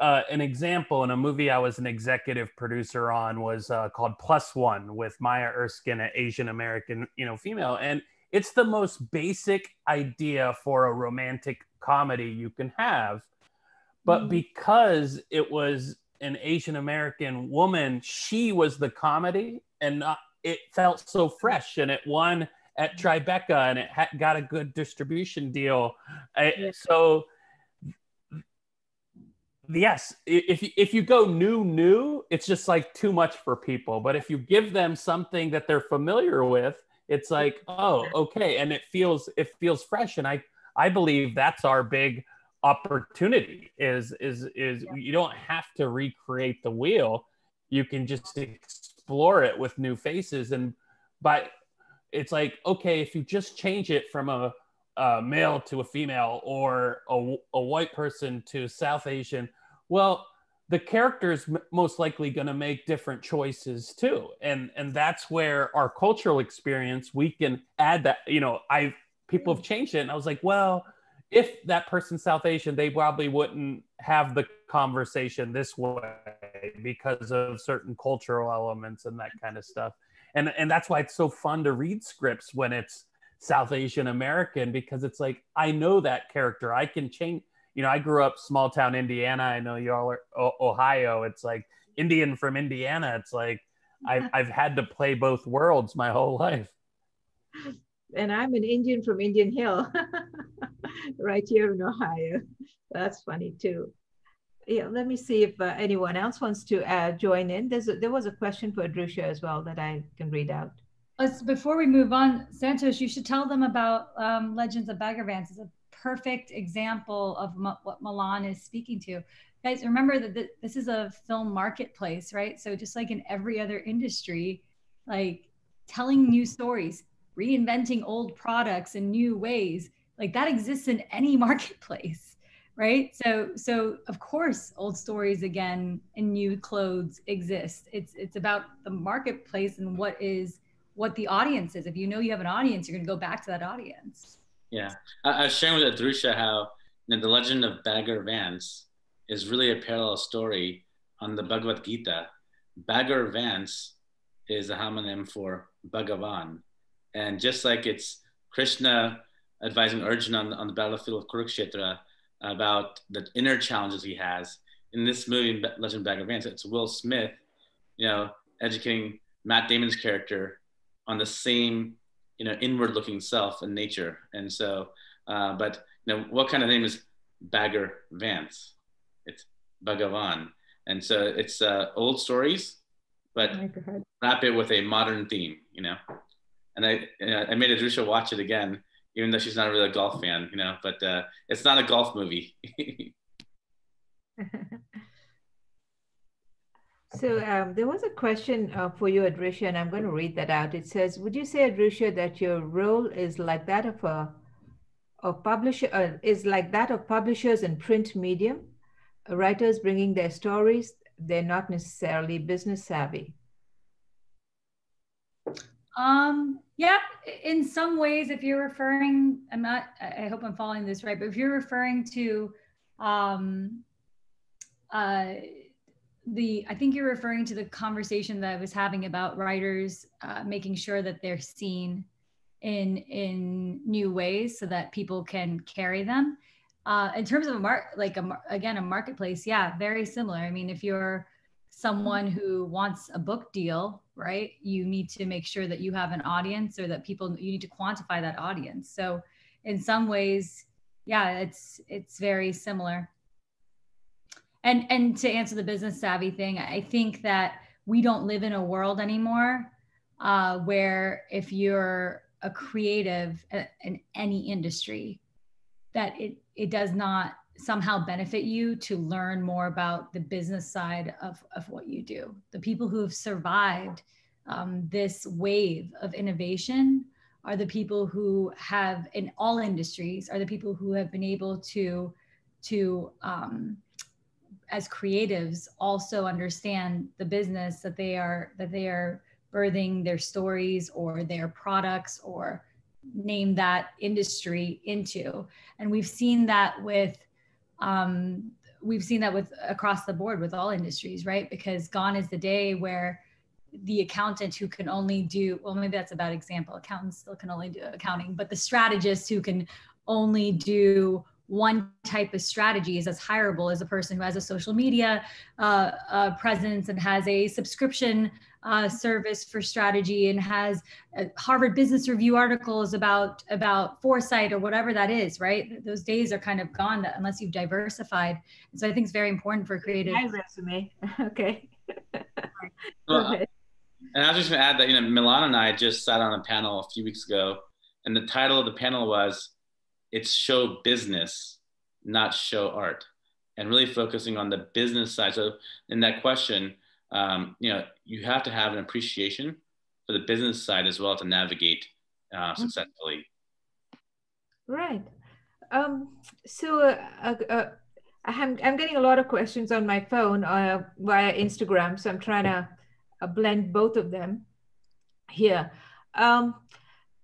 an example in a movie I was an executive producer on was called Plus One with Maya Erskine, an Asian American, you know, female. And it's the most basic idea for a romantic comedy you can have. But because it was an Asian American woman, she was the comedy, and it felt so fresh, and it won at Tribeca, and it got a good distribution deal. So yes, if you go new, it's just like too much for people. But if you give them something that they're familiar with, it's like, oh, okay, and it feels fresh. And I believe that's our big opportunity is you don't have to recreate the wheel. You can just explore it with new faces. And but it's like, okay, if you just change it from a male to a female or a white person to South Asian, well, the character's most likely going to make different choices too. And that's where our cultural experience, we can add that, you know, people have changed it. And I was like, well, if that person's South Asian, they probably wouldn't have the conversation this way because of certain cultural elements and that kind of stuff. And that's why it's so fun to read scripts when it's South Asian American, because it's like, I know that character. I can change. You know, I grew up small town Indiana. I know you all are Ohio. It's like Indian from Indiana. It's like I've had to play both worlds my whole life. And I'm an Indian from Indian Hill, right here in Ohio. That's funny too. Yeah, let me see if anyone else wants to join in. There was a question for Adrusha as well that I can read out. Before we move on, Santosh, you should tell them about Legends of Bagger Vance. It's a perfect example of what Milan is speaking to. Guys, remember that this is a film marketplace, right? So just like in every other industry, like telling new stories, reinventing old products in new ways, like that exists in any marketplace, right? So of course, old stories again in new clothes exist. It's about the marketplace and what the audience is. If you know you have an audience, you're going to go back to that audience. Yeah, I was sharing with Adrusha how the Legend of Bagger Vance is really a parallel story on the Bhagavad Gita. Bagger Vance is a homonym for Bhagavan, And just like it's Krishna advising Arjuna on the battlefield of Kurukshetra about the inner challenges he has, in this movie, Legend of Bagger Vance, it's Will Smith, educating Matt Damon's character on the same, inward-looking self and nature. And so, but what kind of name is Bagger Vance? It's Bhagavan. And so it's old stories, but wrap it with a modern theme, And I made Adrusha watch it again, even though she's not really a golf fan, but it's not a golf movie. So there was a question for you, Adrusha, and I'm going to read that out. It says, would you say, Adrusha, that your role is like that of publishers in print medium, writers bringing their stories, they're not necessarily business savvy? Yeah, in some ways, if you're referring, I hope I'm following this right, but if you're referring to I think you're referring to the conversation that I was having about writers making sure that they're seen in new ways so that people can carry them. In terms of a marketplace, yeah, very similar. I mean, if you're someone who wants a book deal, right, you need to make sure that you have an audience, or that you need to quantify that audience. So in some ways, yeah, it's very similar. And to answer the business savvy thing, I think that we don't live in a world anymore where if you're a creative in any industry, that it does not somehow benefit you to learn more about the business side of what you do. The people who have survived this wave of innovation are the people who have, in all industries, are the people who have been able to as creatives also understand the business that they are birthing their stories or their products or name that industry into. And we've seen that with across the board with all industries, right? Because gone is the day where the accountant who can only do, well, maybe that's a bad example. Accountants still can only do accounting, but the strategist who can only do one type of strategy is as hireable as a person who has a social media presence and has a subscription service for strategy and has Harvard Business Review articles about foresight or whatever that is, right? Those days are kind of gone unless you've diversified. And so I think it's very important for creative. My resume. Okay. Well, and I was just going to add that, Milan and I just sat on a panel a few weeks ago, and the title of the panel was, "It's show business, not show art," and really focusing on the business side. So in that question, you have to have an appreciation for the business side as well to navigate successfully. Right. So I'm getting a lot of questions on my phone via Instagram, so I'm trying to blend both of them here.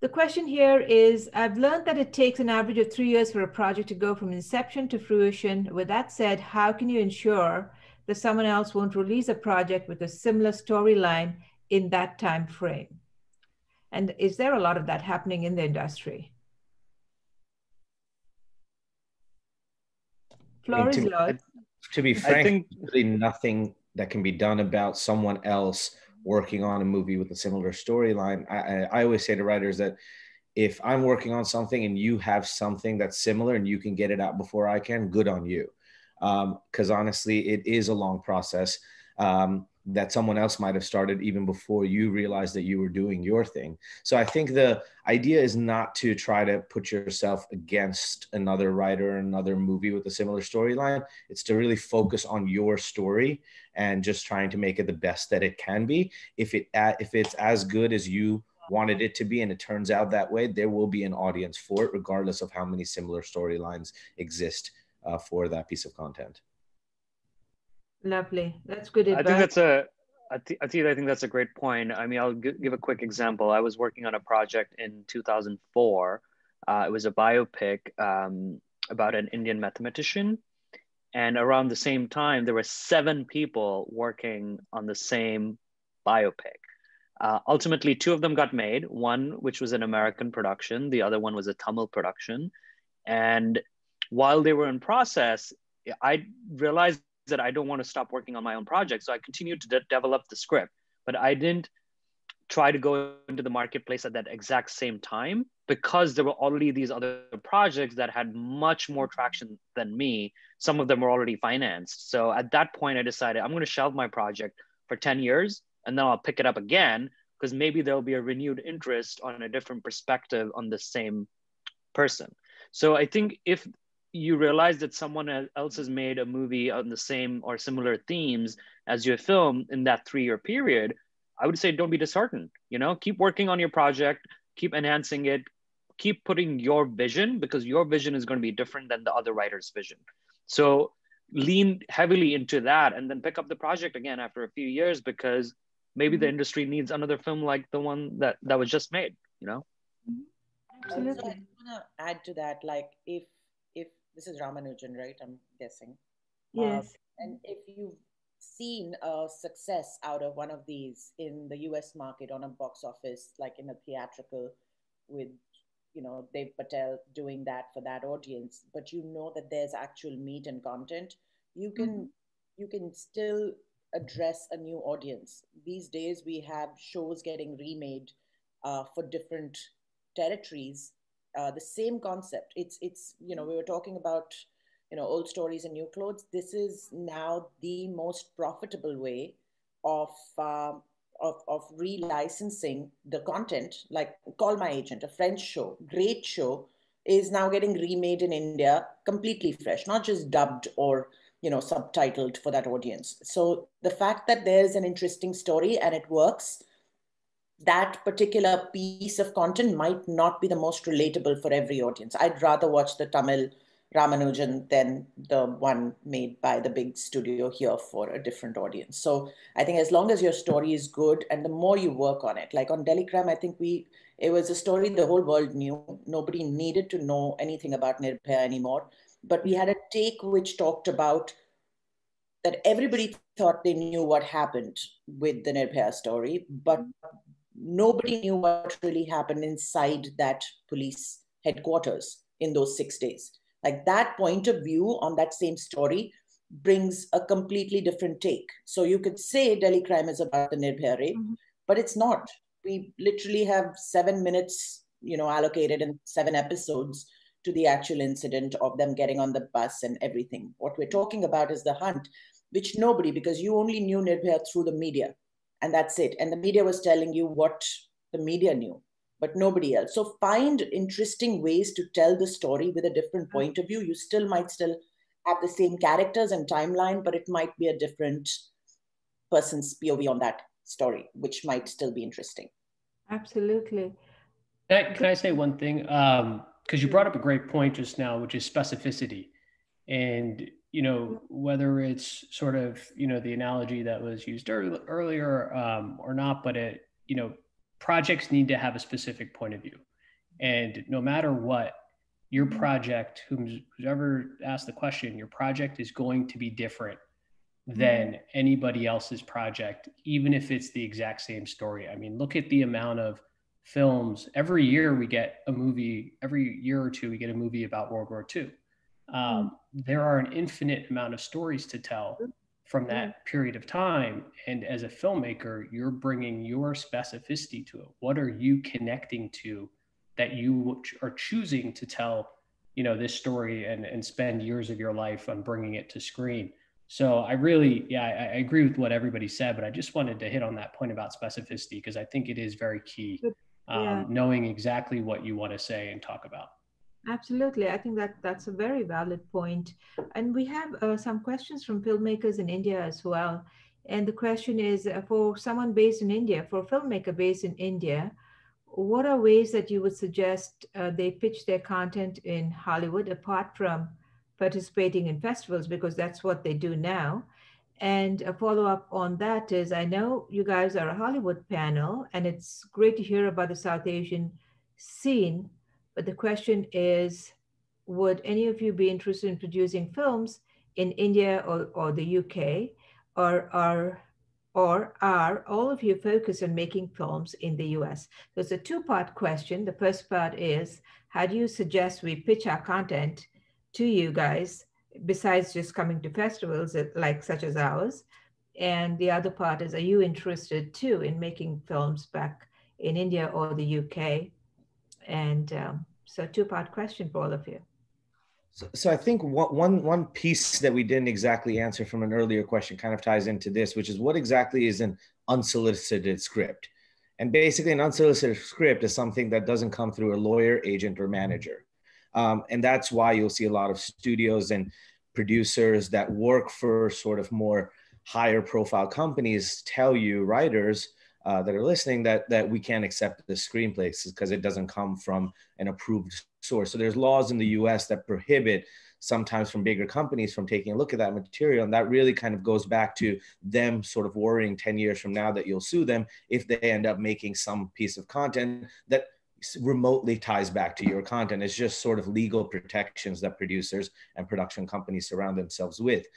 The question here is, I've learned that it takes an average of 3 years for a project to go from inception to fruition. With that said, how can you ensure that someone else won't release a project with a similar storyline in that time frame? And is there a lot of that happening in the industry? Floor is yours. To be frank, really nothing that can be done about someone else working on a movie with a similar storyline. I always say to writers that if I'm working on something and you have something that's similar and you can get it out before I can, good on you. Because honestly, it is a long process that someone else might have started even before you realized that you were doing your thing. So I think the idea is not to try to put yourself against another writer or another movie with a similar storyline. It's to really focus on your story and just trying to make it the best that it can be. If it's as good as you wanted it to be and it turns out that way, there will be an audience for it, regardless of how many similar storylines exist for that piece of content. Lovely. That's good advice. I think that's a great point. I mean, I'll give a quick example. I was working on a project in 2004. It was a biopic about an Indian mathematician. And around the same time, there were 7 people working on the same biopic. Ultimately, two of them got made. One, which was an American production, the other one was a Tamil production. And while they were in process, I realized that I don't want to stop working on my own project. So I continued to develop the script, but I didn't try to go into the marketplace at that exact same time because there were already these other projects that had much more traction than me. Some of them were already financed. So at that point, I decided I'm going to shelve my project for 10 years and then I'll pick it up again because maybe there'll be a renewed interest on a different perspective on the same person. So I think if you realize that someone else has made a movie on the same or similar themes as your film in that 3-year period, I would say don't be disheartened. Keep working on your project, keep enhancing it, keep putting your vision, because your vision is going to be different than the other writer's vision. So lean heavily into that and then pick up the project again after a few years, because maybe the industry needs another film like the one that was just made, Absolutely. Also, I want to add to that, like if this is Ramanujan, right? I'm guessing. Yes. And if you've seen a success out of one of these in the US market on a box office, like in a theatrical with, Dev Patel doing that for that audience, but that there's actual meat and content, you can still address a new audience. These days we have shows getting remade for different territories. The same concept. It's we were talking about old stories and new clothes. This is now the most profitable way of relicensing the content. Like Call My Agent, a French show, great show, is now getting remade in India, completely fresh, not just dubbed or subtitled for that audience. So the fact that there's an interesting story and it works, that particular piece of content might not be the most relatable for every audience. I'd rather watch the Tamil Ramanujan than the one made by the big studio here for a different audience. So I think as long as your story is good and the more you work on it, like on Delhi Crime, I think it was a story the whole world knew. Nobody needed to know anything about Nirbhaya anymore. But we had a take which talked about that everybody thought they knew what happened with the Nirbhaya story, but nobody knew what really happened inside that police headquarters in those 6 days. Like that point of view on that same story brings a completely different take. So you could say Delhi Crime is about the Nirbhaya rape, but it's not. We literally have 7 minutes, allocated in 7 episodes to the actual incident of them getting on the bus and everything. What we're talking about is the hunt, which nobody, because you only knew Nirbhaya through the media. And that's it. And the media was telling you what the media knew, but nobody else. So find interesting ways to tell the story with a different point of view. You might still have the same characters and timeline, but it might be a different person's POV on that story, which might still be interesting. Absolutely. Can I say one thing? Because you brought up a great point just now, which is specificity. And whether it's sort of the analogy that was used earlier or not, but projects need to have a specific point of view, and no matter what, your project, whoever asked the question, your project is going to be different than anybody else's project, even if it's the exact same story. I mean, look at the amount of films every year we get a movie. Every year or two we get a movie about World War II. There are an infinite amount of stories to tell from that period of time. And as a filmmaker, you're bringing your specificity to it. What are you connecting to that you are choosing to tell, this story and spend years of your life on bringing it to screen? So I really, I agree with what everybody said, but I just wanted to hit on that point about specificity, because I think it is very key, knowing exactly what you want to say and talk about. Absolutely. I think that's a very valid point. And we have some questions from filmmakers in India as well. And the question is, for someone based in India, for a filmmaker based in India, what are ways that you would suggest they pitch their content in Hollywood, apart from participating in festivals, because that's what they do now? And a follow-up on that is, I know you guys are a Hollywood panel, and it's great to hear about the South Asian scene. But the question is, would any of you be interested in producing films in India or the UK? Or are or are all of you focused on making films in the US? So it's a two-part question. The first part is, how do you suggest we pitch our content to you guys, besides just coming to festivals like such as ours? And the other part is, are you interested too in making films back in India or the UK? And so two-part question for all of you. So I think one piece that we didn't exactly answer from an earlier question kind of ties into this, which is what exactly is an unsolicited script? And basically an unsolicited script is something that doesn't come through a lawyer, agent, or manager. And that's why you'll see a lot of studios and producers that work for sort of more higher profile companies tell you, writers that are listening, that we can't accept the screenplays because it doesn't come from an approved source. So there's laws in the US that prohibit sometimes from bigger companies from taking a look at that material. And that really kind of goes back to them sort of worrying 10 years from now that you'll sue them if they end up making some piece of content that remotely ties back to your content. It's just sort of legal protections that producers and production companies surround themselves with.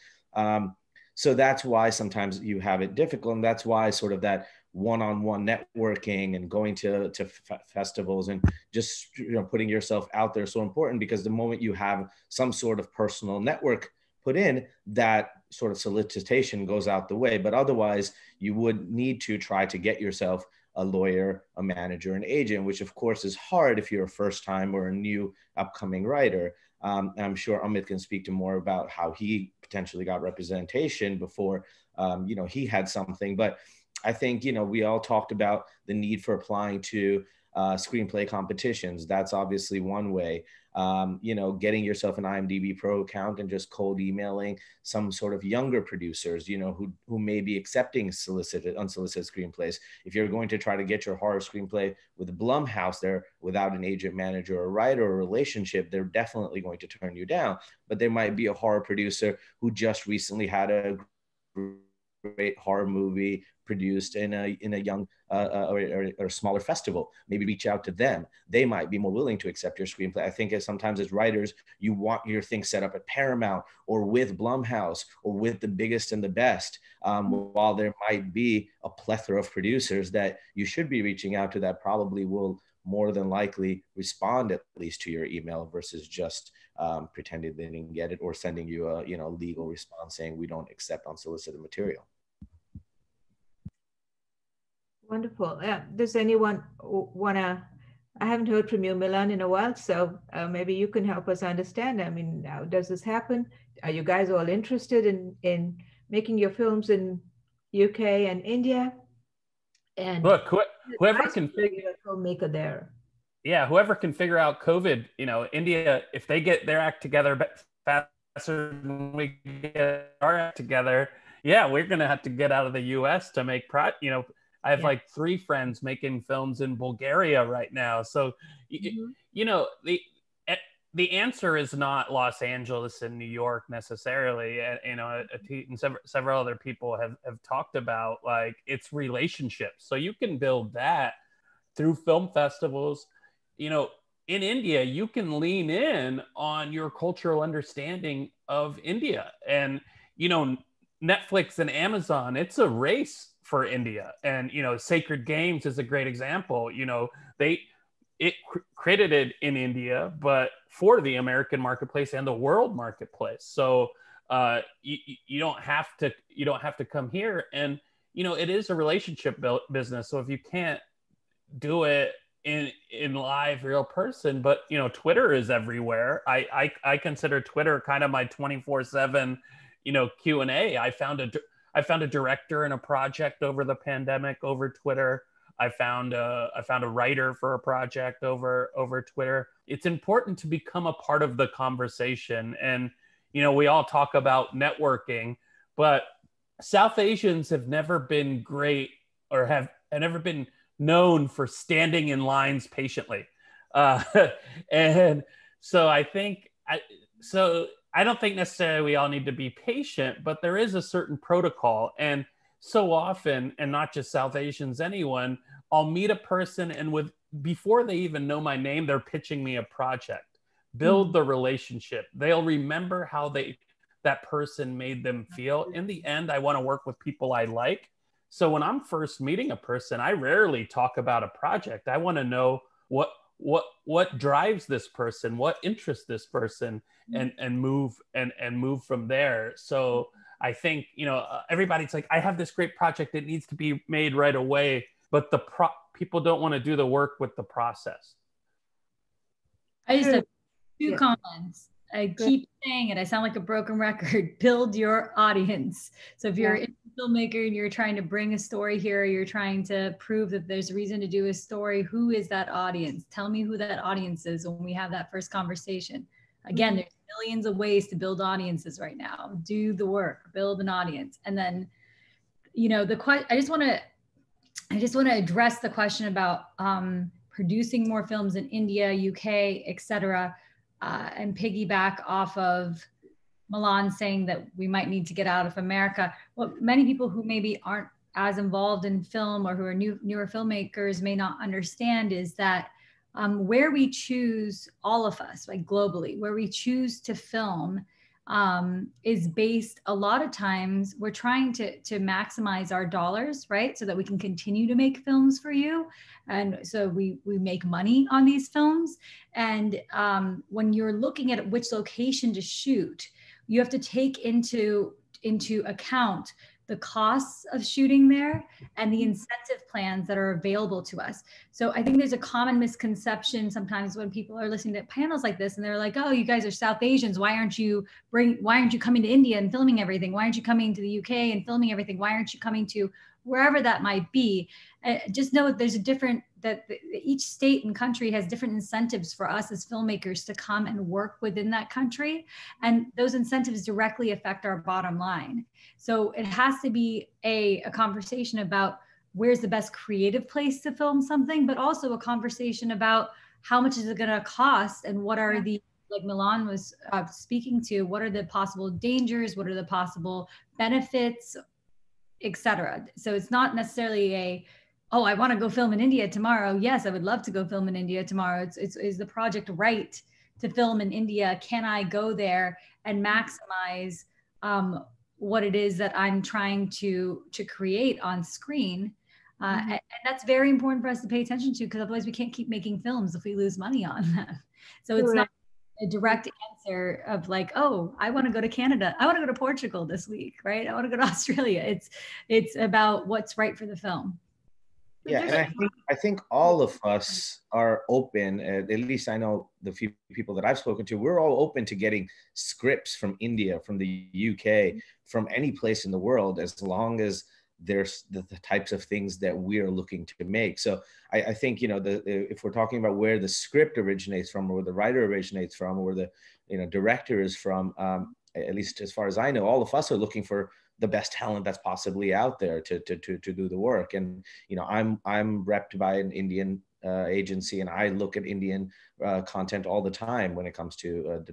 So that's why sometimes you have it difficult. And that's why sort of that one-on-one networking and going to festivals and just putting yourself out there is so important, because the moment you have some sort of personal network put in, that sort of solicitation goes out the way. But otherwise, you would need to try to get yourself a lawyer, a manager, an agent, which of course is hard if you're a first time or a new upcoming writer. I'm sure Amit can speak to more about how he potentially got representation before, he had something. But I think, we all talked about the need for applying to screenplay competitions. That's obviously one way. Getting yourself an IMDb Pro account and just cold emailing some sort of younger producers, who may be accepting unsolicited screenplays. If you're going to try to get your horror screenplay with Blumhouse there without an agent, manager, or writer or relationship, they're definitely going to turn you down. But there might be a horror producer who just recently had a great horror movie produced in a young or smaller festival. Maybe reach out to them. They might be more willing to accept your screenplay. I think sometimes as writers, you want your thing set up at Paramount or with Blumhouse or with the biggest and the best, while there might be a plethora of producers that you should be reaching out to that probably will more than likely respond at least to your email versus just pretending they didn't get it or sending you a legal response saying we don't accept unsolicited material. Wonderful. Does anyone wanna? I haven't heard from you, Milan, in a while, so maybe you can help us understand. I mean, how does this happen? Are you guys all interested in making your films in UK and India? And look, whoever can figure a filmmaker there. Yeah, whoever can figure out COVID, India, if they get their act together faster than we get our act together, yeah, we're gonna have to get out of the US to make I have like 3 friends making films in Bulgaria right now. So, the answer is not Los Angeles and New York necessarily. And several other people have talked about, like, it's relationships. So you can build that through film festivals. In India, you can lean in on your cultural understanding of India. And, Netflix and Amazon, it's a race for India. And, Sacred Games is a great example. It credited in India, but for the American marketplace and the world marketplace. So you don't have to come here. And, it is a relationship business. So if you can't do it in live real person, but Twitter is everywhere. I consider Twitter kind of my 24/7 Q&A. I found a director in a project over the pandemic over Twitter. I found a writer for a project over Twitter. It's important to become a part of the conversation. And we all talk about networking, but South Asians have never been great or have never been known for standing in lines patiently. And so I don't think necessarily we all need to be patient, but there is a certain protocol. And so often, and not just South Asians, anyone, I'll meet a person and before they even know my name, they're pitching me a project. Build the relationship. They'll remember how that person made them feel. In the end, I want to work with people I like. So when I'm first meeting a person, I rarely talk about a project. I want to know what drives this person, what interests this person, and move from there. So I think, you know, everybody's like, I have this great project that needs to be made right away, but people don't want to do the work with the process. I just have two comments. I keep saying it. I sound like a broken record. Build your audience. So if you're a filmmaker and you're trying to bring a story here, you're trying to prove that there's a reason to do a story, who is that audience? Tell me who that audience is when we have that first conversation. Again, there's millions of ways to build audiences right now. Do the work, build an audience. And then, you know, I just want to address the question about producing more films in India, UK, etc., and piggyback off of Milan saying that we might need to get out of America. What many people who maybe aren't as involved in film or who are newer filmmakers may not understand is that where we choose, all of us, like globally, where we choose to film is based, a lot of times we're trying to maximize our dollars, right? So that we can continue to make films for you. And so we make money on these films. And when you're looking at which location to shoot, you have to take into account the costs of shooting there and the incentive plans that are available to us. So I think there's a common misconception sometimes when people are listening to panels like this and they're like, oh, you guys are South Asians. Why aren't you coming to India and filming everything? Why aren't you coming to the UK and filming everything? Why aren't you coming to wherever that might be? Just know that each state and country has different incentives for us as filmmakers to come and work within that country. And those incentives directly affect our bottom line. So it has to be a conversation about where's the best creative place to film something, but also a conversation about how much is it going to cost and what are the, like Milan was speaking to, what are the possible dangers, what are the possible benefits, etc. So it's not necessarily oh, I want to go film in India tomorrow. Yes, I would love to go film in India tomorrow. Is the project right to film in India? Can I go there and maximize what it is that I'm trying to create on screen? And that's very important for us to pay attention to, because otherwise we can't keep making films if we lose money on them. So it's not a direct answer of like, oh, I want to go to Canada. I want to go to Portugal this week, right? I want to go to Australia. It's about what's right for the film. Yeah, and I think all of us are open, at least I know the few people that I've spoken to, we're all open to getting scripts from India, from the UK, from any place in the world, as long as there's the types of things that we're looking to make. So I think, you know, if we're talking about where the script originates from, or where the writer originates from, or where the director is from, at least as far as I know, all of us are looking for the best talent that's possibly out there to do the work. And, you know, I'm repped by an Indian agency, and I look at Indian content all the time when it comes to the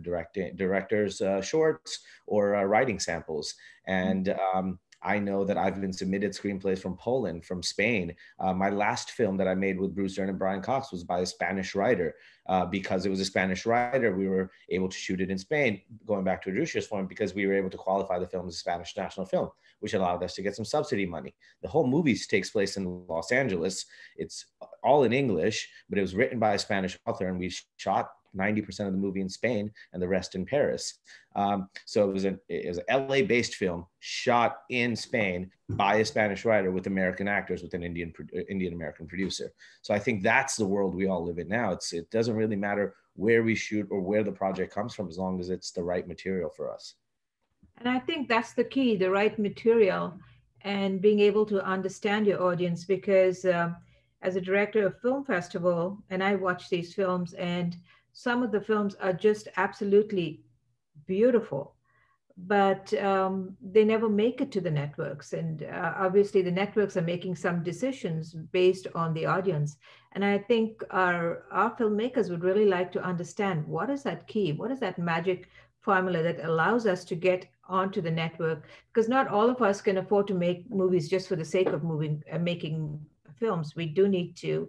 director's shorts or writing samples. And I know that I've been submitted screenplays from Poland, from Spain. My last film that I made with Bruce Dern and Brian Cox was by a Spanish writer. Because it was a Spanish writer, we were able to shoot it in Spain, going back to Adrucia's point, because we were able to qualify the film as a Spanish national film, which allowed us to get some subsidy money. The whole movie takes place in Los Angeles. It's all in English, but it was written by a Spanish author, and we shot 90% of the movie in Spain and the rest in Paris. So it was an LA-based film shot in Spain by a Spanish writer with American actors, with an Indian-American producer. So I think that's the world we all live in now. It doesn't really matter where we shoot or where the project comes from, as long as it's the right material for us. And I think that's the key, the right material, and being able to understand your audience, because as a director of film festival, and I watch these films, and some of the films are just absolutely beautiful, but they never make it to the networks. And obviously the networks are making some decisions based on the audience. And I think our filmmakers would really like to understand, what is that key? What is that magic formula that allows us to get onto the network? Because not all of us can afford to make movies just for the sake of making films. We do need to,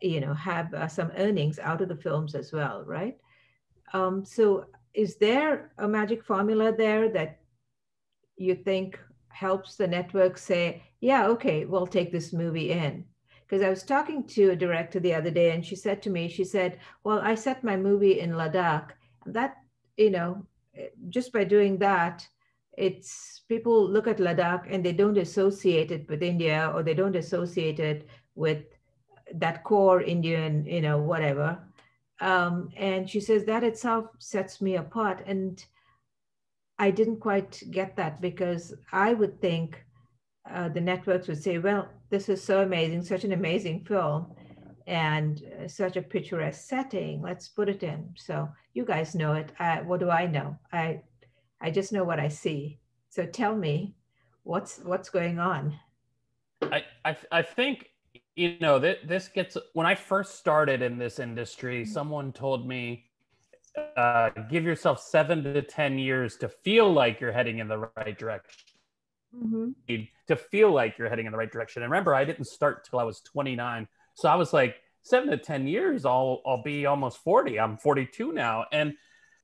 you know, have some earnings out of the films as well, right? So is there a magic formula there that you think helps the network say, yeah, okay, we'll take this movie in. Because I was talking to a director the other day, and she said to me, she said, well, I set my movie in Ladakh. And that, you know, just by doing that, it's people look at Ladakh and they don't associate it with India, or they don't associate it with that core Indian, you know, whatever. And she says that itself sets me apart. And I didn't quite get that, because I would think the networks would say, well, this is so amazing, such an amazing film, and such a picturesque setting. Let's put it in. So you guys know it. What do I know? I just know what I see. So tell me, what's going on? I think, you know, this gets, when I first started in this industry, someone told me, give yourself 7 to 10 years to feel like you're heading in the right direction. Mm-hmm. To feel like you're heading in the right direction. And remember, I didn't start till I was 29. So I was like, 7 to 10 years, I'll be almost 40. I'm 42 now. And,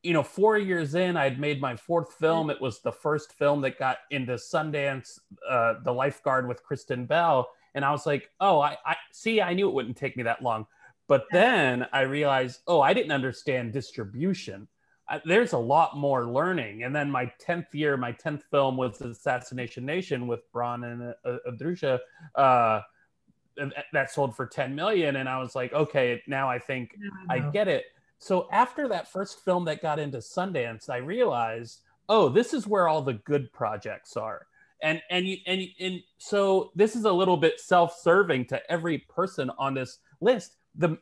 you know, 4 years in, I'd made my 4th film. It was the first film that got into Sundance, The Lifeguard with Kristen Bell. And I was like, oh, I see, I knew it wouldn't take me that long. But then I realized, oh, I didn't understand distribution. There's a lot more learning. And then my 10th year, my 10th film was Assassination Nation with Braun and Adrusha. That sold for 10 million. And I was like, okay, now I think I get it. So after that first film that got into Sundance, I realized, oh, this is where all the good projects are. And so this is a little bit self-serving to every person on this list.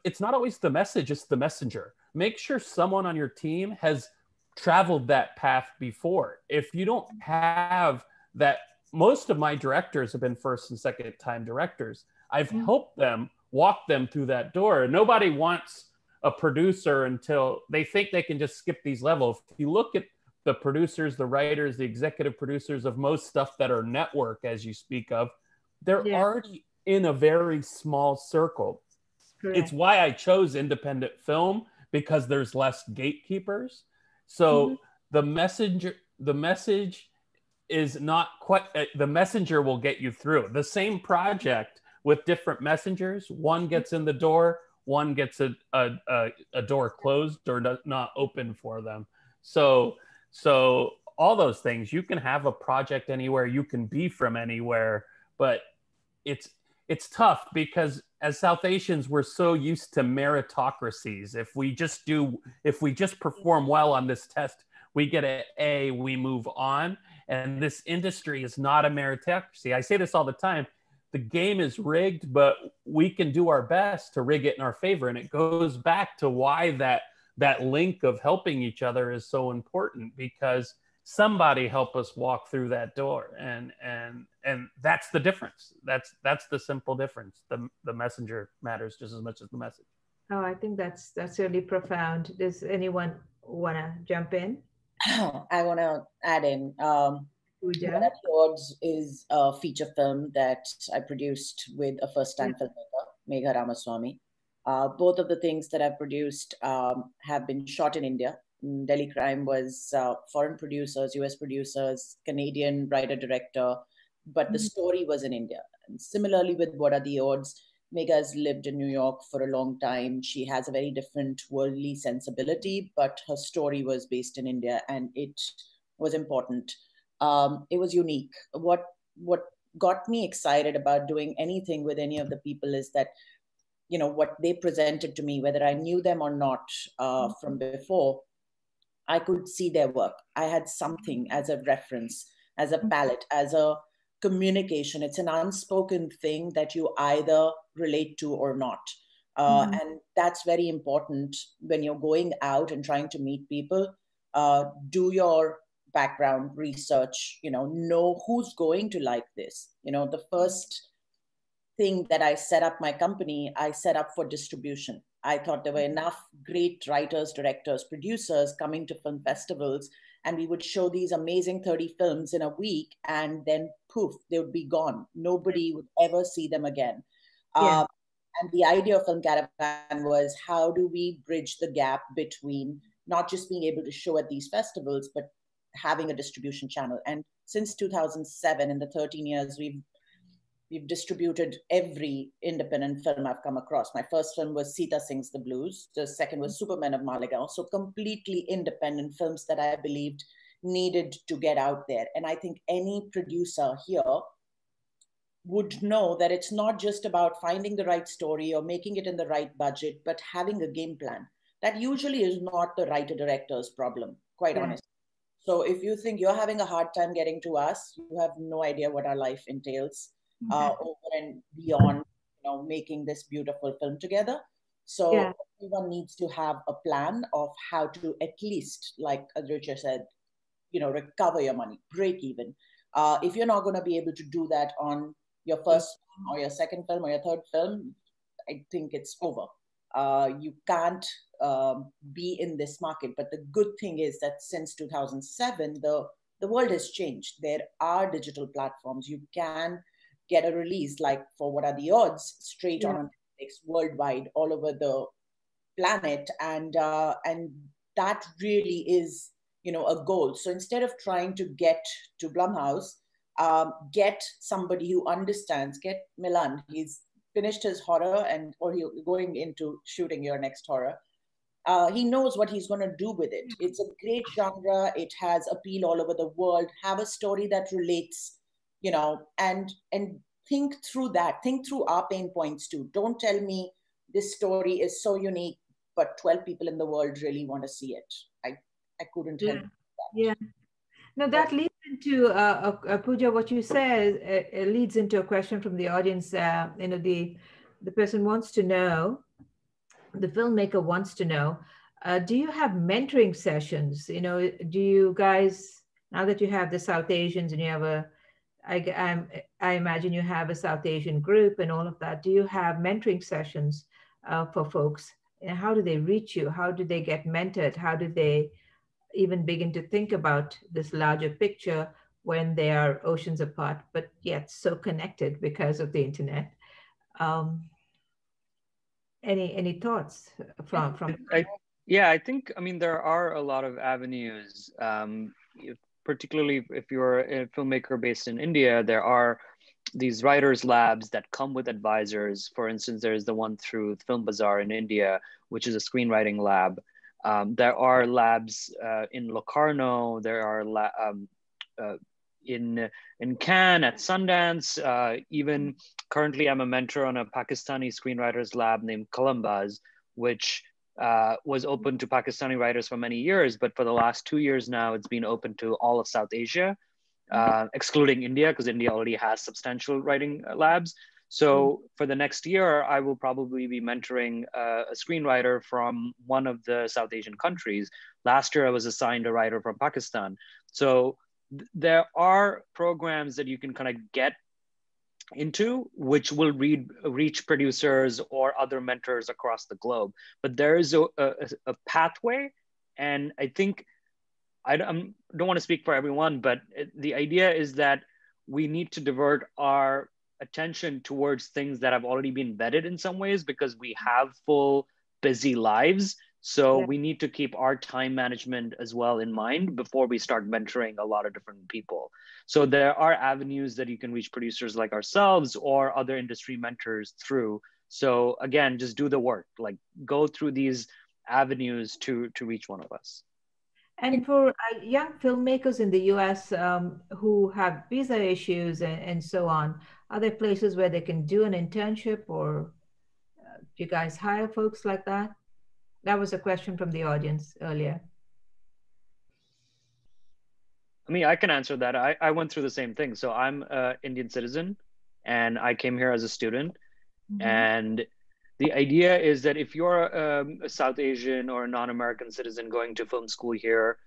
It's not always the message, it's the messenger. Make sure someone on your team has traveled that path before. If you don't have that, most of my directors have been first and second time directors. I've helped them walk them through that door. Nobody wants a producer until they think they can just skip these levels. If you look at the producers, the writers, the executive producers of most stuff that are network, as you speak of, they're already in a very small circle. Correct. It's why I chose independent film, because there's less gatekeepers. So the message is not quite, the messenger will get you through. The same project with different messengers, one gets in the door, one gets a door closed or not open for them. So all those things, you can have a project anywhere, you can be from anywhere, but it's tough because as South Asians, we're so used to meritocracies. If we just perform well on this test, we get an A, we move on. And this industry is not a meritocracy. I say this all the time. The game is rigged, but we can do our best to rig it in our favor. And it goes back to why that link of helping each other is so important, because somebody help us walk through that door. And that's the difference. That's the simple difference. The messenger matters just as much as the message. Oh, I think that's really profound. Does anyone want to jump in? I want to add in. One of the Odds is a feature film that I produced with a first-time filmmaker, Megha Ramaswamy. Both of the things that I've produced have been shot in India. Delhi Crime was foreign producers, US producers, Canadian writer-director, but the story was in India. And similarly with What Are the Odds, Megha has lived in New York for a long time. She has a very different worldly sensibility, but her story was based in India, and it was important. It was unique. What got me excited about doing anything with any of the people is that, you know, what they presented to me, whether I knew them or not from before, I could see their work. I had something as a reference, as a palette, as a communication. It's an unspoken thing that you either relate to or not. And that's very important when you're going out and trying to meet people. Do your background research, know who's going to like this. The first thing that I set up my company, I set up for distribution. I thought there were enough great writers, directors, producers coming to film festivals, and we would show these amazing 30 films in a week, and then poof, they would be gone. Nobody would ever see them again. And the idea of Film Caravan was, how do we bridge the gap between not just being able to show at these festivals, but having a distribution channel. And since 2007, in the 13 years, we've distributed every independent film I've come across. My first film was Sita Sings the Blues. The second was Superman of Malegaon. So completely independent films that I believed needed to get out there. And I think any producer here would know that it's not just about finding the right story or making it in the right budget, but having a game plan. That usually is not the writer-director's problem, quite honestly. So if you think you're having a hard time getting to us, you have no idea what our life entails over and beyond, making this beautiful film together. So everyone needs to have a plan of how to at least, like Adricha said, recover your money, break even. If you're not going to be able to do that on your first film or your second film or your third film, I think it's over. You can't be in this market. But the good thing is that since 2007, the world has changed. There are digital platforms. You can get a release, like for What Are the Odds, straight on Netflix, worldwide, all over the planet. And that really is, a goal. So instead of trying to get to Blumhouse, get somebody who understands, get Milan. He's finished his horror or he's going into shooting your next horror. He knows what he's going to do with it. It's a great genre. It has appeal all over the world. Have a story that relates, and think through that. Think through our pain points too. Don't tell me this story is so unique, but 12 people in the world really want to see it. I couldn't help that. Yeah. No, that leads into, Pooja, what you said, it leads into a question from the audience. The person wants to know, the filmmaker wants to know, do you have mentoring sessions? Do you guys, now that you have the South Asians and you have I imagine you have a South Asian group and all of that, do you have mentoring sessions for folks? And how do they reach you? How do they get mentored? How do they even begin to think about this larger picture when they are oceans apart, but yet so connected because of the internet? Any thoughts from? I think, there are a lot of avenues, particularly if you're a filmmaker based in India. There are these writers labs that come with advisors. For instance, there's the one through Film Bazaar in India, which is a screenwriting lab. There are labs in Locarno. There are in Cannes, at Sundance. Even currently, I'm a mentor on a Pakistani screenwriters lab named Columbus, which was open to Pakistani writers for many years. But for the last 2 years now, it's been open to all of South Asia, excluding India, because India already has substantial writing labs. So for the next year, I will probably be mentoring a screenwriter from one of the South Asian countries. Last year, I was assigned a writer from Pakistan. So there are programs that you can kind of get into, which will reach producers or other mentors across the globe. But there is a pathway. And I think, I don't want to speak for everyone, but the idea is that we need to divert our attention towards things that have already been vetted in some ways, because we have full, busy lives. So we need to keep our time management as well in mind before we start mentoring a lot of different people. So there are avenues that you can reach producers like ourselves or other industry mentors through. So again, just do the work, like go through these avenues to reach one of us. And for young filmmakers in the US who have visa issues and so on, are there places where they can do an internship, or do you guys hire folks like that? That was a question from the audience earlier. I can answer that. I went through the same thing. So I'm an Indian citizen and I came here as a student. And the idea is that if you're a South Asian or a non-American citizen going to film school here,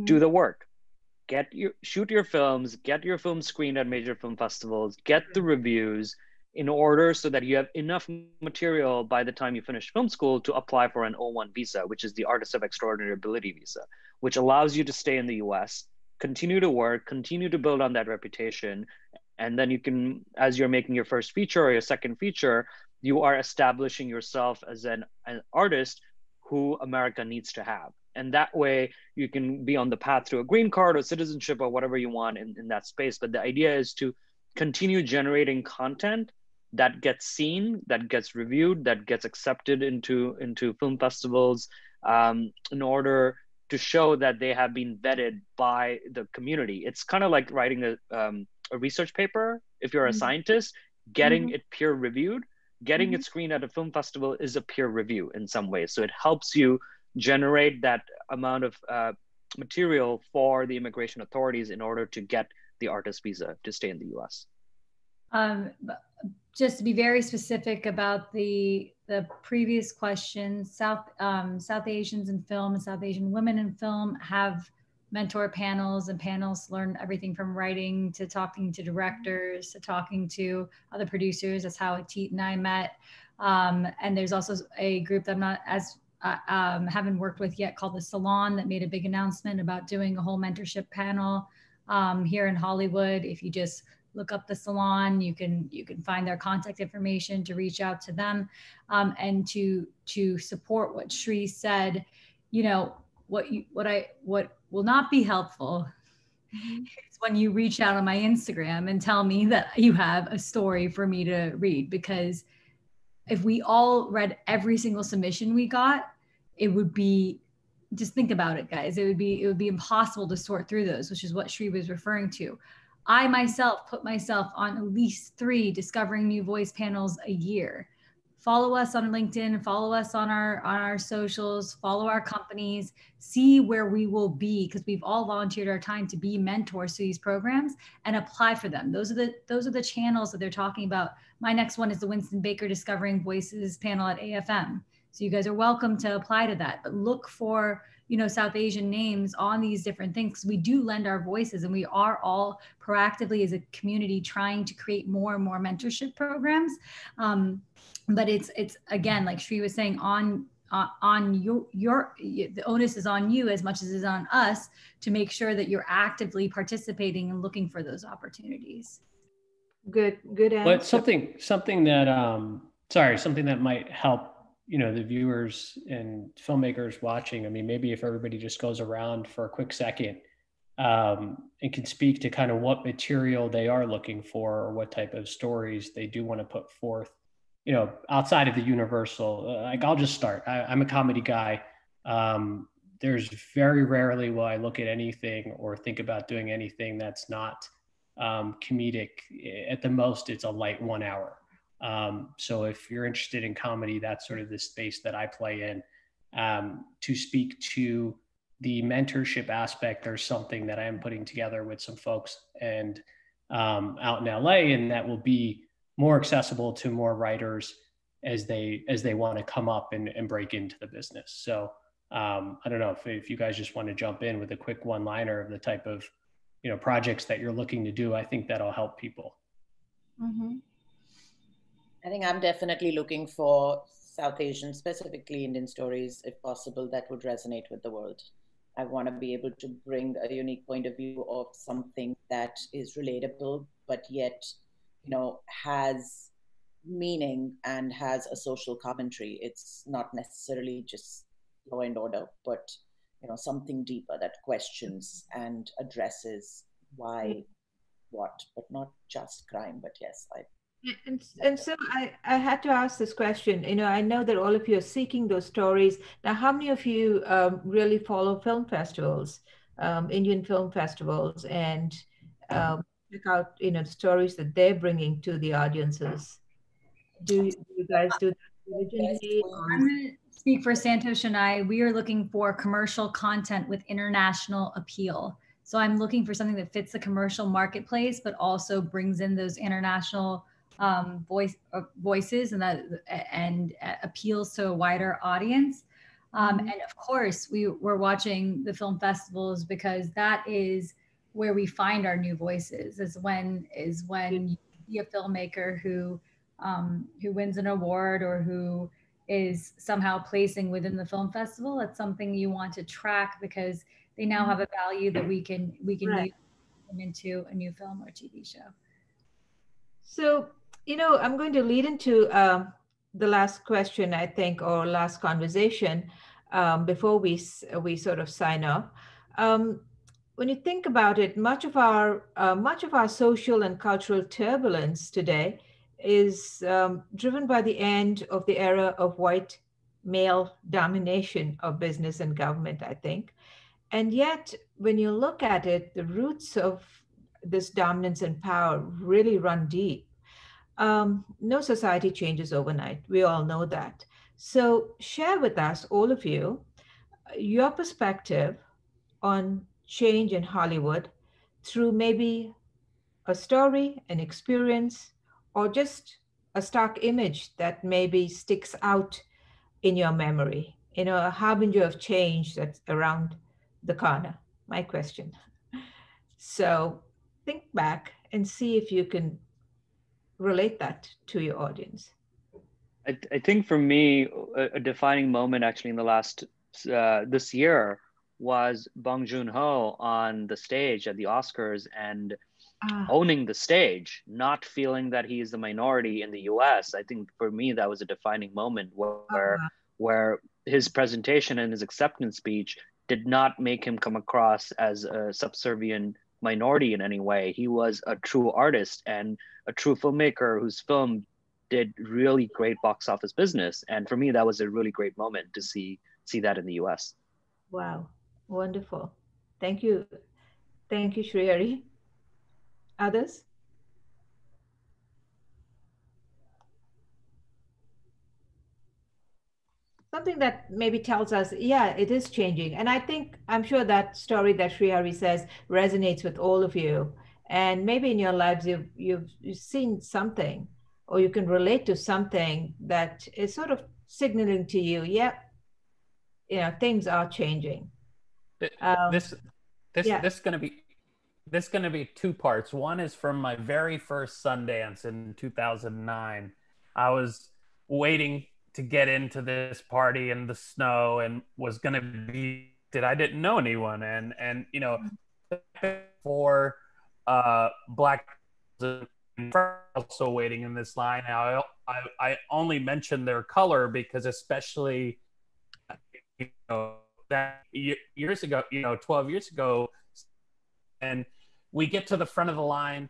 do the work. Shoot your films, get your film screened at major film festivals, get the reviews, in order so that you have enough material by the time you finish film school to apply for an O1 visa, which is the Artist of Extraordinary Ability visa, which allows you to stay in the US, continue to work, continue to build on that reputation. And then you can, as you're making your first feature or your second feature, you are establishing yourself as an artist who America needs to have. And that way you can be on the path to a green card or citizenship or whatever you want in that space. But the idea is to continue generating content that gets seen, that gets reviewed, that gets accepted into film festivals, in order to show that they have been vetted by the community. It's kind of like writing a research paper. If you're a scientist, getting it peer reviewed, getting it screened at a film festival is a peer review in some ways. So it helps you generate that amount of material for the immigration authorities in order to get the artist visa to stay in the US. Just to be very specific about the previous question, South Asians in film and South Asian women in film have mentor panels, and panels learn everything from writing to talking to directors to talking to other producers. That's how Atit and I met. And there's also a group that I'm not as haven't worked with yet called the Salon that made a big announcement about doing a whole mentorship panel here in Hollywood. If you just look up the Salon, you can find their contact information to reach out to them, and to support what Shri said. You know, what will not be helpful is when you reach out on my Instagram and tell me that you have a story for me to read, because if we all read every single submission we got, it would be, just think about it, guys. It would be impossible to sort through those, which is what Shri was referring to. I myself put myself on at least 3 Discovering New Voice panels a year. Follow us on LinkedIn, follow us on our socials, follow our companies, see where we will be, because we've all volunteered our time to be mentors to these programs, and apply for them. Those are the channels that they're talking about. My next one is the Winston Baker Discovering Voices panel at AFM. So you guys are welcome to apply to that, but look for, you know, South Asian names on these different things. We do lend our voices, and we are all proactively as a community trying to create more and more mentorship programs. But it's again, like Shri was saying, on your the onus is on you as much as it is on us to make sure that you're actively participating and looking for those opportunities. Good answer. But something that might help, you know, the viewers and filmmakers watching. I mean, maybe if everybody just goes around for a quick second and can speak to kind of what material they are looking for, or what type of stories they do want to put forth, you know, outside of the universal. Like, I'll just start. I'm a comedy guy. There's very rarely will I look at anything or think about doing anything that's not comedic. At the most, it's a light 1 hour. So if you're interested in comedy, that's sort of the space that I play in. To speak to the mentorship aspect, there's something that I am putting together with some folks and out in LA, and that will be more accessible to more writers as they want to come up and break into the business. So I don't know if you guys just want to jump in with a quick one-liner of the type of, you know, projects that you're looking to do. I think that'll help people. Mm-hmm. I think I'm definitely looking for South Asian, specifically Indian stories, if possible, that would resonate with the world. I want to be able to bring a unique point of view of something that is relatable, but yet, you know, has meaning and has a social commentary. It's not necessarily just law and order, but, you know, something deeper that questions and addresses why, what, but not just crime, but yes, And so I had to ask this question. You know, I know that all of you are seeking those stories. Now, how many of you really follow film festivals, Indian film festivals, and check out, you know, stories that they're bringing to the audiences? Do you guys do that diligently? I'm going to speak for Santosh and I. We are looking for commercial content with international appeal. So I'm looking for something that fits the commercial marketplace, but also brings in those international voices and appeals to a wider audience. And of course, we're watching the film festivals because that is where we find our new voices. Is when you see a filmmaker who wins an award or who is somehow placing within the film festival. It's something you want to track because they now have a value that we can use them into a new film or TV show. So, you know, I'm going to lead into the last question, I think, or last conversation. before we sort of sign off. When you think about it, much of our social and cultural turbulence today is driven by the end of the era of white male domination of business and government, I think. And yet, when you look at it, the roots of this dominance and power really run deep. No society changes overnight. We all know that. So, share with us, all of you, your perspective on change in Hollywood through maybe a story, an experience, or just a stock image that maybe sticks out in your memory, a harbinger of change that's around the corner. My question. So think back and see if you can relate that to your audience. I think for me, a defining moment actually in the last this year was Bong Joon-ho on the stage at the Oscars and owning the stage, not feeling that he is the minority in the US. I think for me, that was a defining moment where his presentation and his acceptance speech did not make him come across as a subservient minority in any way. He was a true artist and a true filmmaker whose film did really great box office business. And for me, that was a really great moment to see that in the US. Wow, wonderful. Thank you. Thank you, Shriyari. Others? Something that maybe tells us, yeah, it is changing. And I'm sure that story that Shriyari says resonates with all of you. And maybe in your lives, you've seen something, or you can relate to something that is sort of signaling to you, yeah, things are changing. This is going to be two parts. One is from my very first Sundance in 2009. I was waiting to get into this party in the snow and was going to be, I didn't know anyone. And for Black also waiting in this line. I only mentioned their color because especially, that years ago, 12 years ago, and we get to the front of the line,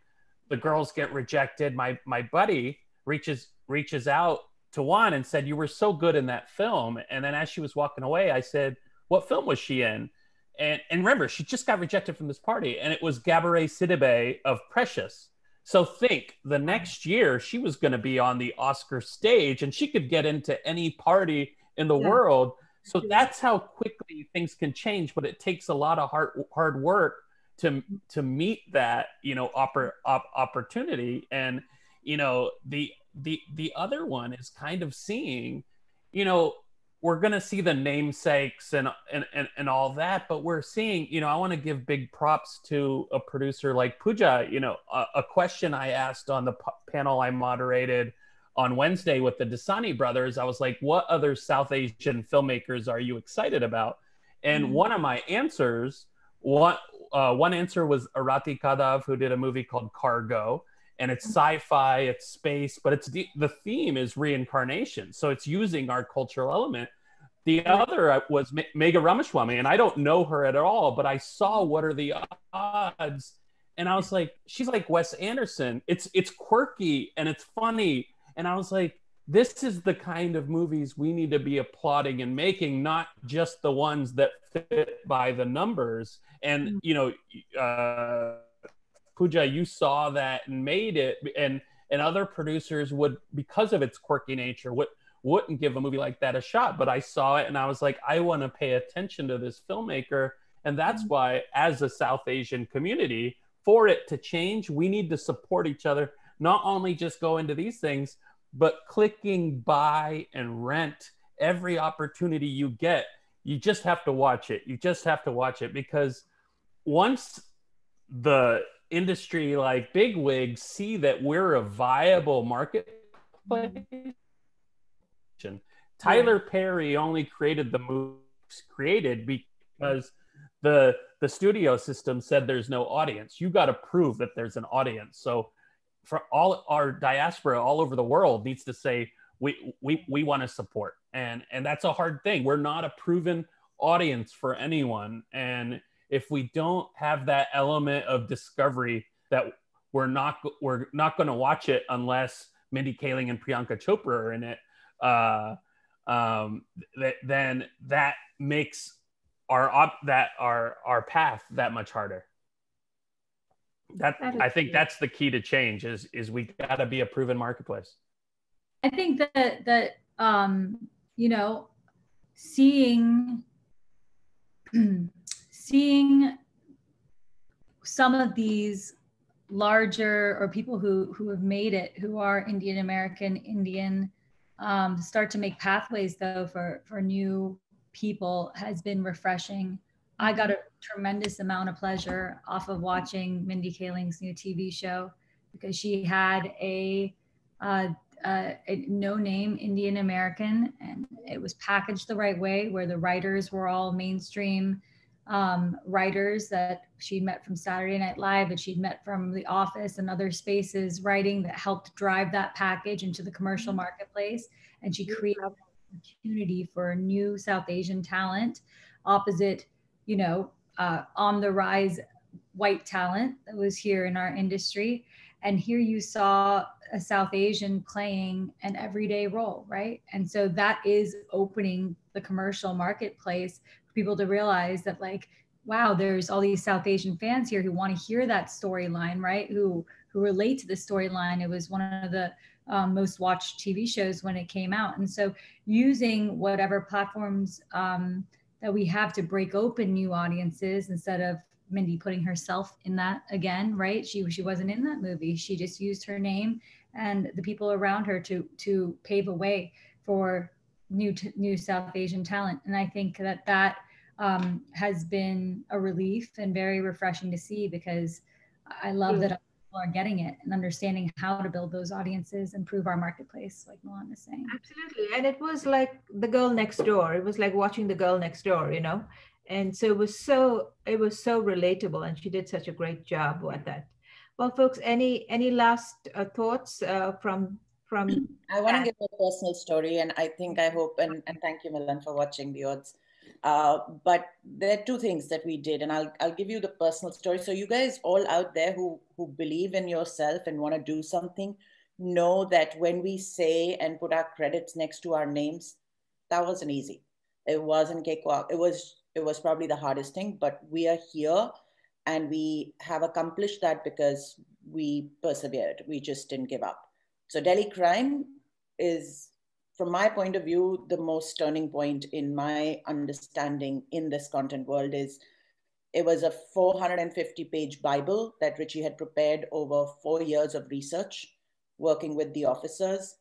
the girls get rejected. My buddy reaches out to Juan and said, "You were so good in that film." And then as she was walking away, I said, "What film was she in?" And remember, she just got rejected from this party, and it was Gabourey Sidibe of Precious. So think, the next year she was going to be on the Oscar stage, and she could get into any party in the world. So that's how quickly things can change, but it takes a lot of hard work to meet that, opportunity. And, the other one is kind of seeing, we're going to see the namesakes and all that, but we're seeing, I want to give big props to a producer like Pooja. A question I asked on the panel I moderated on Wednesday with the Dasani brothers, I was like, what other South Asian filmmakers are you excited about? And one of my answers, one answer was Arati Kadav, who did a movie called Cargo. And it's sci-fi, it's space, but it's the theme is reincarnation. So it's using our cultural element. The other was Megha Ramaswamy, and I don't know her at all, but I saw What Are the Odds? And I was like, she's like Wes Anderson. It's quirky and it's funny. And I was like, this is the kind of movies we need to be applauding and making, not just the ones that fit by the numbers. And, Pooja, you saw that and made it, and other producers would, because of its quirky nature, wouldn't give a movie like that a shot. But I saw it and I was like, I want to pay attention to this filmmaker. And that's why, as a South Asian community, for it to change, we need to support each other, not only just go into these things, but clicking buy and rent every opportunity you get. You just have to watch it. You just have to watch it, because once the industry like bigwigs see that we're a viable marketplace. Tyler Perry only created the movies created because the studio system said there's no audience. You got to prove that there's an audience. So for all our diaspora all over the world needs to say, we want to support. And that's a hard thing. We're not a proven audience for anyone. And if we don't have that element of discovery, that we're not going to watch it unless Mindy Kaling and Priyanka Chopra are in it, then that makes our path that much harder. I think that's the key to change is we got to be a proven marketplace. I think that you know, seeing some of these larger or people who have made it, who are Indian American, Indian, start to make pathways though for new people has been refreshing. I got a tremendous amount of pleasure off of watching Mindy Kaling's new TV show, because she had a no-name Indian American, and it was packaged the right way, where the writers were all mainstream writers that she'd met from Saturday Night Live, that she'd met from The Office and other spaces, writing that helped drive that package into the commercial marketplace. And she created an opportunity for new South Asian talent opposite, you know, on the rise white talent that was here in our industry. And here you saw a South Asian playing an everyday role, right? And so that is opening the commercial marketplace for people to realize that, like, wow, there's all these South Asian fans here who want to hear that storyline, right? Who relate to the storyline. It was one of the most watched TV shows when it came out. And so using whatever platforms that we have to break open new audiences, instead of Mindy putting herself in that again, right? She wasn't in that movie. She just used her name and the people around her to pave a way for new South Asian talent. And I think that has been a relief and very refreshing to see, because I love that people are getting it and understanding how to build those audiences and improve our marketplace, like Milan is saying. Absolutely. And it was like the girl next door. It was like watching the girl next door, you know? And so it was so relatable, and she did such a great job with that. Well, folks, any last thoughts from I want to give a personal story, and I hope, and thank you, Milan, for watching the odds. But there are two things that we did, and I'll give you the personal story. So you guys all out there who believe in yourself and want to do something, know that when we say and put our credits next to our names, that wasn't easy. It wasn't cakewalk. It was probably the hardest thing, but we are here and we have accomplished that because we persevered. We just didn't give up. So Delhi Crime is, from my point of view, the most turning point in my understanding in this content world. It was a 450-page Bible that Richie had prepared over 4 years of research, working with the officers.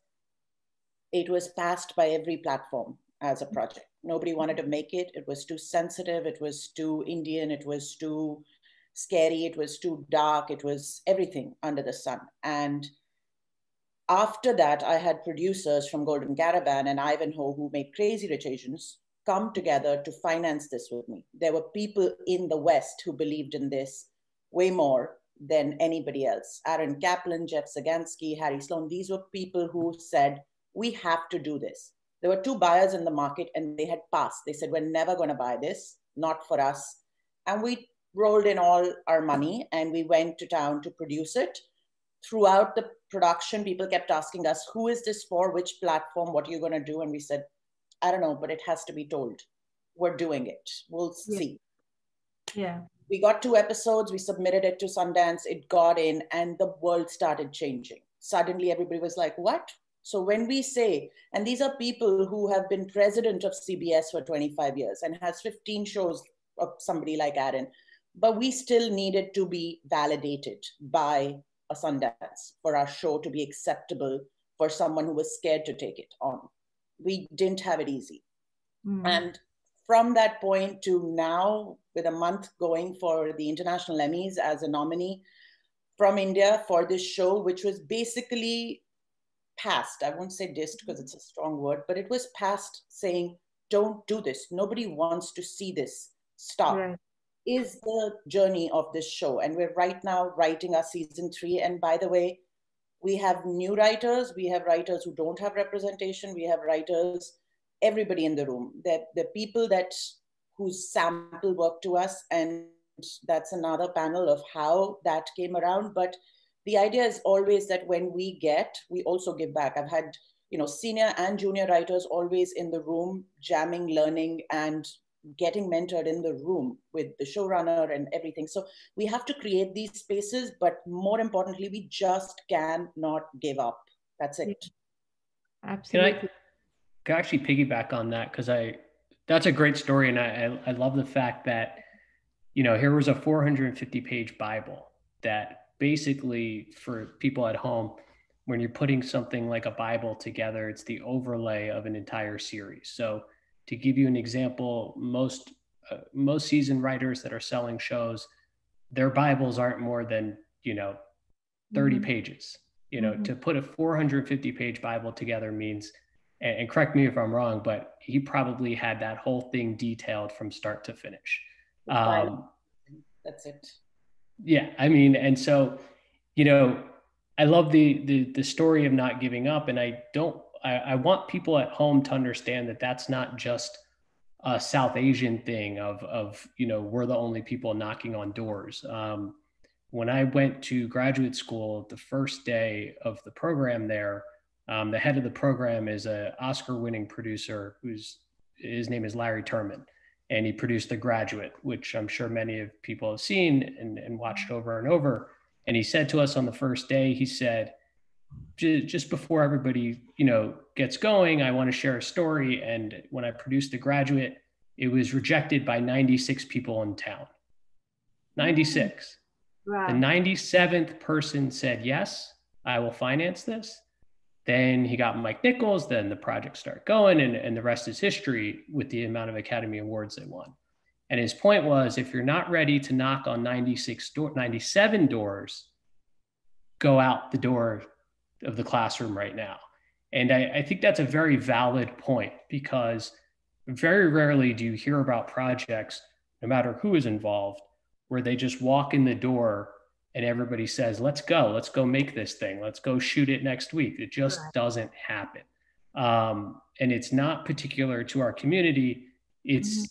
It was passed by every platform as a project. Nobody wanted to make it. It was too sensitive. It was too Indian. It was too scary. It was too dark. It was everything under the sun. And after that, I had producers from Golden Caravan and Ivanhoe, who made Crazy Rich Asians, come together to finance this with me. There were people in the West who believed in this way more than anybody else. Aaron Kaplan, Jeff Sagansky, Harry Sloan, these were people who said, we have to do this. There were two buyers in the market and they had passed. They said, we're never going to buy this, not for us. And we rolled in all our money and we went to town to produce it. Throughout the production, people kept asking us, who is this for? Which platform? What are you going to do? And we said, I don't know, but it has to be told. We're doing it. We'll see. Yeah. We got 2 episodes. We submitted it to Sundance. It got in and the world started changing. Suddenly, everybody was like, what? So when we say, and these are people who have been president of CBS for 25 years and has 15 shows of somebody like Aaron, but we still needed to be validated by a Sundance for our show to be acceptable for someone who was scared to take it on. We didn't have it easy. Mm-hmm. And from that point to now, with a month going for the International Emmys as a nominee from India for this show, which was basically passed. I won't say dissed because it's a strong word, but it was passed saying, don't do this. Nobody wants to see this. Stop. Right. Is the journey of this show. And we're right now writing our season 3. And by the way, We have new writers, we have writers who don't have representation, we have writers, everybody in the room. The people whose sample work to us, and that's another panel of how that came around. But the idea is always that when we also give back. I've had, senior and junior writers always in the room, jamming, learning, and getting mentored in the room with the showrunner and everything. So we have to create these spaces, but more importantly, we just cannot give up. That's it. Absolutely. Can I actually piggyback on that? Because that's a great story. And I love the fact that, here was a 450-page Bible that basically, for people at home, when you're putting something like a Bible together, it's the overlay of an entire series. So to give you an example, most seasoned writers that are selling shows, their Bibles aren't more than, 30 pages. To put a 450-page Bible together means, and correct me if I'm wrong, but he probably had that whole thing detailed from start to finish. That's it. Yeah, I mean, and so, I love the story of not giving up, and I want people at home to understand that that's not just a South Asian thing of we're the only people knocking on doors. When I went to graduate school, the first day of the program there, the head of the program is an Oscar-winning producer his name is Larry Turman, and he produced The Graduate, which I'm sure many of people have seen and watched over and over. And he said to us on the first day, he said, just before everybody, gets going, I want to share a story. And when I produced The Graduate, it was rejected by 96 people in town. 96. Wow. The 97th person said, yes, I will finance this. Then he got Mike Nichols, then the project started going, and the rest is history with the amount of Academy Awards they won. And his point was, if you're not ready to knock on 97 doors, go out the door of the classroom right now. And I think that's a very valid point, because very rarely do you hear about projects, no matter who is involved, where they just walk in the door and everybody says, let's go make this thing. Let's go shoot it next week. It just doesn't happen. And it's not particular to our community. It's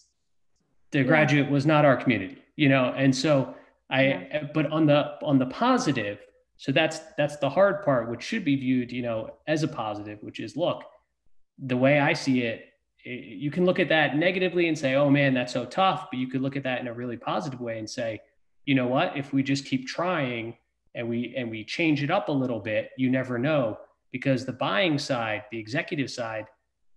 The Graduate was not our community, and so but on the positive, so that's the hard part, which should be viewed, as a positive, which is, look, the way I see it, you can look at that negatively and say, oh man, that's so tough. But you could look at that in a really positive way and say, you know what, if we just keep trying and we change it up a little bit, you never know, because the buying side, the executive side,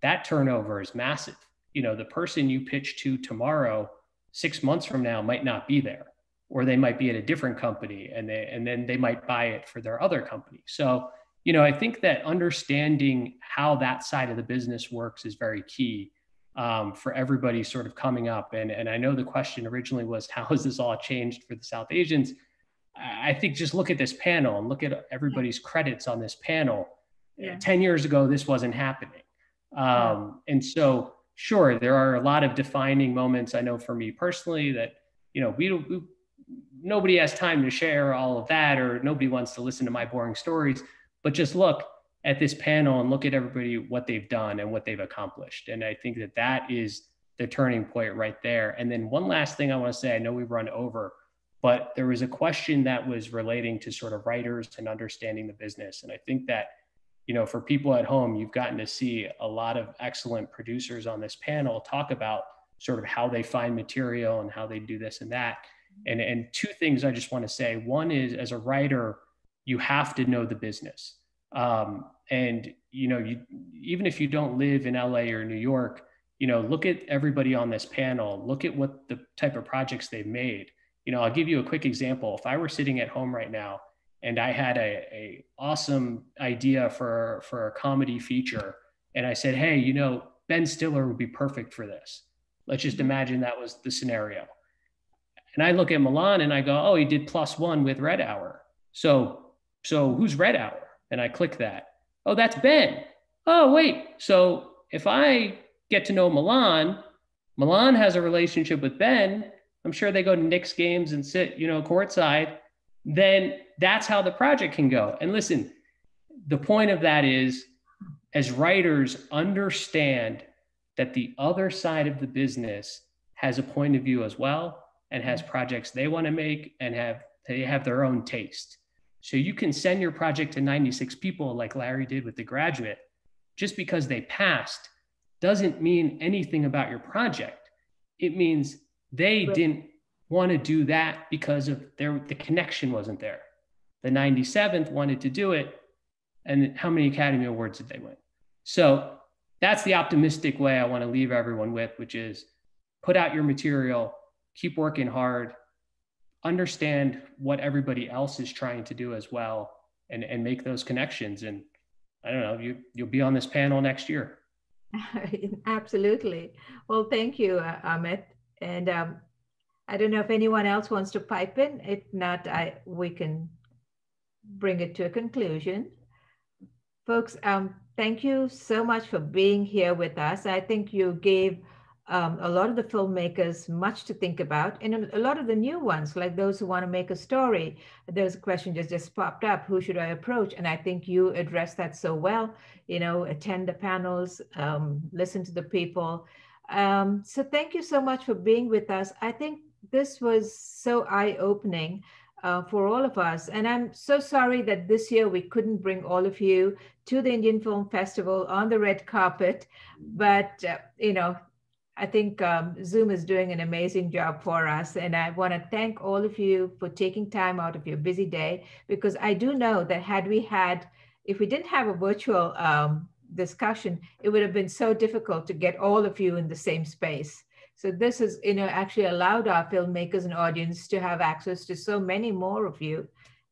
that turnover is massive. The person you pitch to tomorrow, 6 months from now, might not be there, or they might be at a different company, and then they might buy it for their other company. So, I think that understanding how that side of the business works is very key for everybody sort of coming up. And I know the question originally was, how has this all changed for the South Asians? I think just look at this panel and look at everybody's credits on this panel. 10 years ago, this wasn't happening. And so, sure, there are a lot of defining moments. I know for me personally that, nobody has time to share all of that, or nobody wants to listen to my boring stories, but just look at this panel and look at everybody, what they've done and what they've accomplished. And I think that is the turning point right there. And then one last thing I want to say, I know we've run over, but there was a question that was relating to sort of writers and understanding the business. And I think that, for people at home, you've gotten to see a lot of excellent producers on this panel talk about sort of how they find material and how they do this and that. And two things I just want to say. One is, as a writer, you have to know the business. And, even if you don't live in LA or New York, look at everybody on this panel, look at what the type of projects they've made. I'll give you a quick example. If I were sitting at home right now and I had a awesome idea for a comedy feature, and I said, hey, Ben Stiller would be perfect for this. Let's just imagine that was the scenario. And I look at Milan and I go, oh, he did +1 with Red Hour. So who's Red Hour? And I click that. Oh, that's Ben. Oh, wait. So if I get to know Milan has a relationship with Ben. I'm sure they go to Knicks games and sit, courtside. Then that's how the project can go. And listen, the point of that is, as writers, understand that the other side of the business has a point of view as well, and has projects they want to make, and they have their own taste. So you can send your project to 96 people like Larry did with The Graduate. Just because they passed doesn't mean anything about your project. It means they didn't want to do that because of the connection wasn't there. The 97th wanted to do it, and how many Academy Awards did they win? So that's the optimistic way I want to leave everyone with, which is put out your material, keep working hard, understand what everybody else is trying to do as well, and make those connections. And I don't know, you'll be on this panel next year. Absolutely. Well, thank you, Amit. And I don't know if anyone else wants to pipe in. If not, we can bring it to a conclusion. Folks, thank you so much for being here with us. I think you gave a lot of the filmmakers much to think about, and a lot of the new ones, like those who want to make a story. There's a question just popped up: who should I approach? And I think you addressed that so well. You know, attend the panels, listen to the people. So thank you so much for being with us. I think this was so eye-opening for all of us. And I'm so sorry that this year we couldn't bring all of you to the Indian Film Festival on the red carpet. But, you know, I think Zoom is doing an amazing job for us. And I want to thank all of you for taking time out of your busy day, because I do know that if we didn't have a virtual discussion, it would have been so difficult to get all of you in the same space. So this has, you know, actually allowed our filmmakers and audience to have access to so many more of you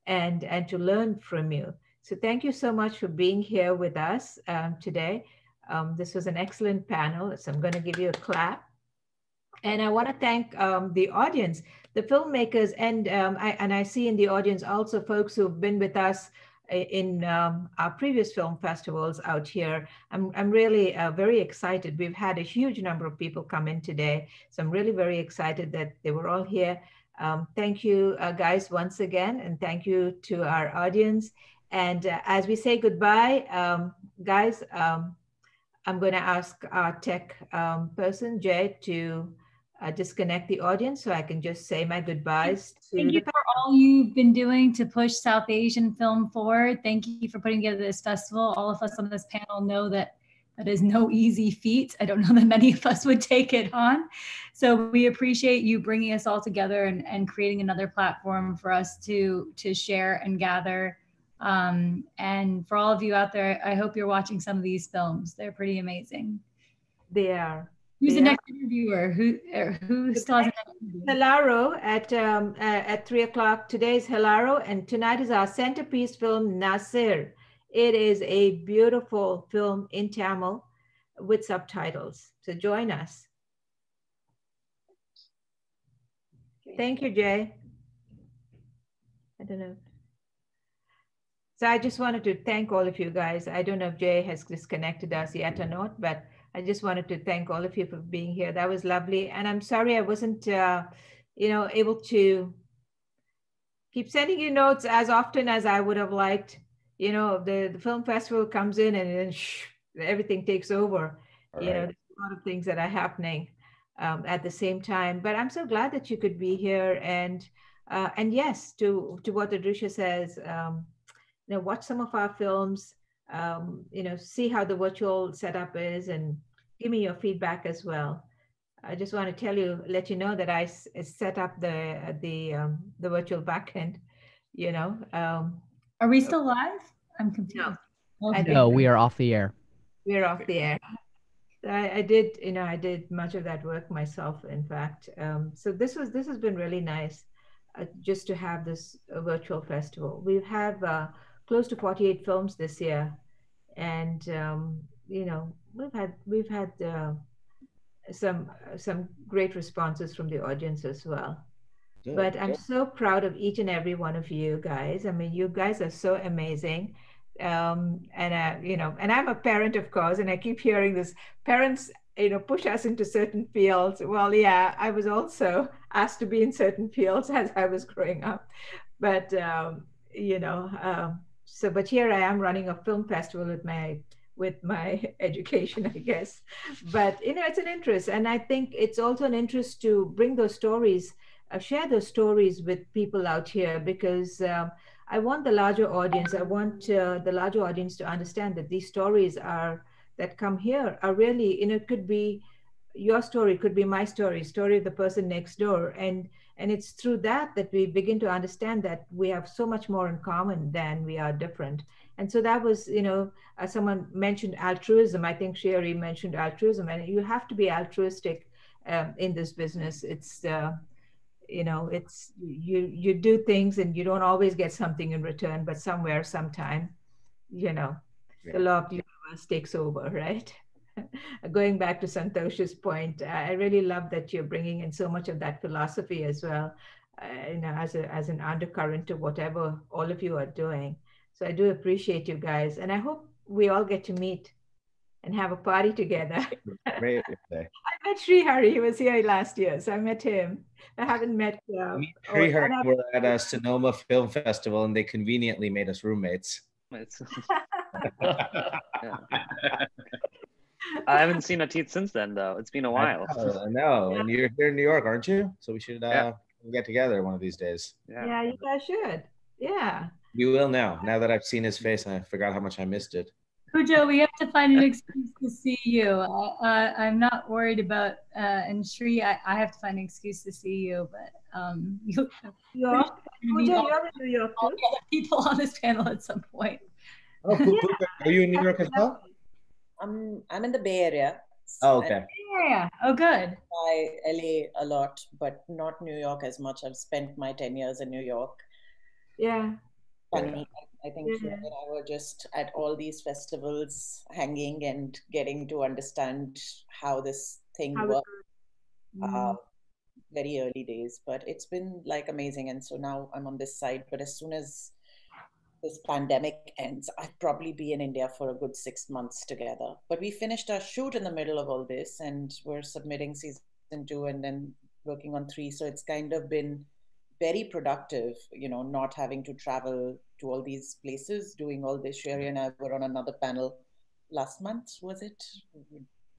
and to learn from you. So thank you so much for being here with us today. This was an excellent panel, so I'm going to give you a clap. And I want to thank the audience, the filmmakers, and I see in the audience also folks who've been with us in our previous film festivals out here. I'm really very excited. We've had a huge number of people come in today, so I'm really very excited that they were all here. Thank you guys once again, and thank you to our audience. And as we say goodbye, guys, I'm going to ask our tech person, Jay, to disconnect the audience so I can just say my goodbyes. Thank you for all you've been doing to push South Asian film forward. Thank you for putting together this festival. All of us on this panel know that that is no easy feat. I don't know that many of us would take it on. So we appreciate you bringing us all together and creating another platform for us to share and gather. And for all of you out there, I hope you're watching some of these films. They're pretty amazing. They are. Who's the next interviewer? Who still has Hilaro at 3 o'clock. Today's Hilaro, and tonight is our centerpiece film, Nasir. It is a beautiful film in Tamil with subtitles. So join us. Thank you, Jay. I don't know. So I just wanted to thank all of you guys. I don't know if Jay has disconnected us yet or not, but I just wanted to thank all of you for being here. That was lovely. And I'm sorry I wasn't, able to keep sending you notes as often as I would have liked. You know, the film festival comes in and then everything takes over. Right. You know, there's a lot of things that are happening at the same time. But I'm so glad that you could be here. And yes, to what Adrisha says, watch some of our films. See how the virtual setup is, and give me your feedback as well. I just want to let you know that I set up the virtual backend. Are we still live? I'm confused. No, we are off the air. We're off the air. I did much of that work myself, in fact. So this has been really nice, just to have this virtual festival. We have close to 48 films this year, and we've had some great responses from the audience as well. Good, but I'm so proud of each and every one of you guys. I mean, you guys are so amazing. And I'm a parent, of course, and I keep hearing this: parents, push us into certain fields. Well, yeah, I was also asked to be in certain fields as I was growing up, but So, but here I am running a film festival with my education, I guess. But it's an interest, and I think it's also an interest to bring those stories, share those stories with people out here, because I want the larger audience. I want the larger audience to understand that these stories that come here are really, it could be your story, could be my story of the person next door, and it's through that we begin to understand that we have so much more in common than we are different. And so that was, someone mentioned altruism. I think Sherry mentioned altruism, and you have to be altruistic in this business. It's it's you do things and you don't always get something in return, but somewhere, sometime, the law of the universe takes over, right? Going back to Santosh's point, I really love that you're bringing in so much of that philosophy as well, as an undercurrent to whatever all of you are doing. So I do appreciate you guys, and I hope we all get to meet and have a party together. Great. I met Sri Hari. He was here last year, so I met him. I haven't met. Sri Hari were at a Sonoma Film Festival, and they conveniently made us roommates. I haven't seen Atit since then, though. It's been a while. I know. And you're here in New York, aren't you? So we should get together one of these days. Yeah, you guys should. Yeah. You will now that I've seen his face and I forgot how much I missed it. Pujo, we have to find an excuse to see you. I'm not worried about, and Shri, I have to find an excuse to see you, but Pujo, you're in New York too? All the other people on this panel at some point. Oh, are you in New York as well? I'm in the Bay Area. Oh, okay. Yeah. Oh, good. I LA a lot, but not New York as much. I've spent my 10 years in New York. Yeah. Funny. I think Fred and I were just at all these festivals hanging and getting to understand how this thing works. Very early days, but it's been like amazing. And so now I'm on this side, but as soon as this pandemic ends, I'd probably be in India for a good 6 months together. But we finished our shoot in the middle of all this, and we're submitting season 2 and then working on 3. So it's kind of been very productive, not having to travel to all these places, doing all this. Sherry and I were on another panel last month, was it?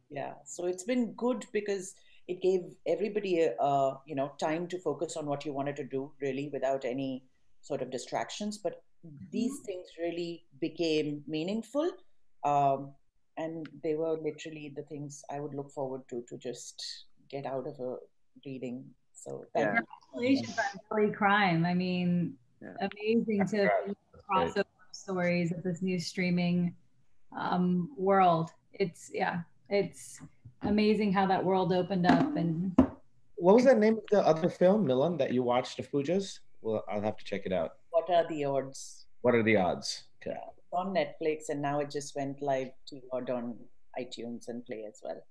Yeah. So it's been good because it gave everybody time to focus on what you wanted to do, really, without any sort of distractions. But these things really became meaningful, and they were literally the things I would look forward to just get out of a reading. So congratulations on Belly Crime. I mean, amazing to crossover stories of this new streaming world. It's amazing how that world opened up. And what was the name of the other film, Milan, that you watched of Pooja's? Well, I'll have to check it out. What Are the Odds? What Are the Odds? Okay. Yeah, it's on Netflix, and now it just went live to on iTunes and Play as well.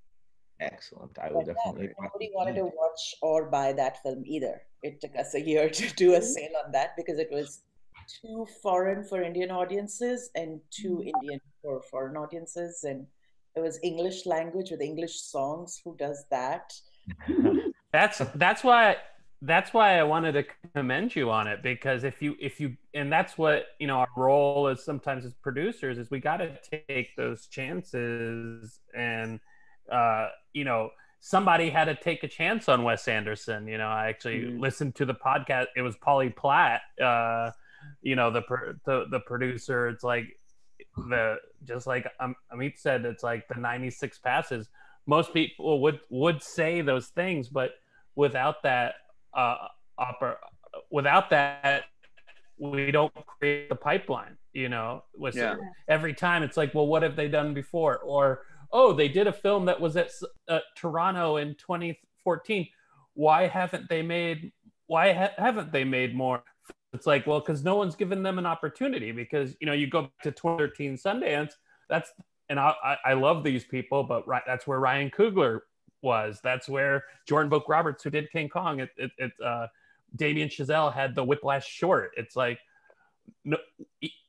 Excellent. I will definitely. Nobody wanted to watch or buy that film either. It took us a year to do a sale on that because it was too foreign for Indian audiences and too Indian for foreign audiences, and it was English language with English songs. Who does that? That's why I wanted to commend you on it, because if you and that's what our role is sometimes as producers is we got to take those chances, and somebody had to take a chance on Wes Anderson. I actually listened to the podcast. It was Polly Platt, the producer. It's like just like Amit said, it's like the 96 passes. Most people would say those things, but without that we don't create the pipeline. Every time it's like, well, what have they done before? Or they did a film that was at Toronto in 2014. Why haven't they made more? It's like, well, because no one's given them an opportunity. Because you go back to 2013 Sundance. I love these people, but that's where Ryan Coogler was. That's where Jordan Vogt Roberts, who did King Kong, Damien Chazelle had the Whiplash short. It's like, no,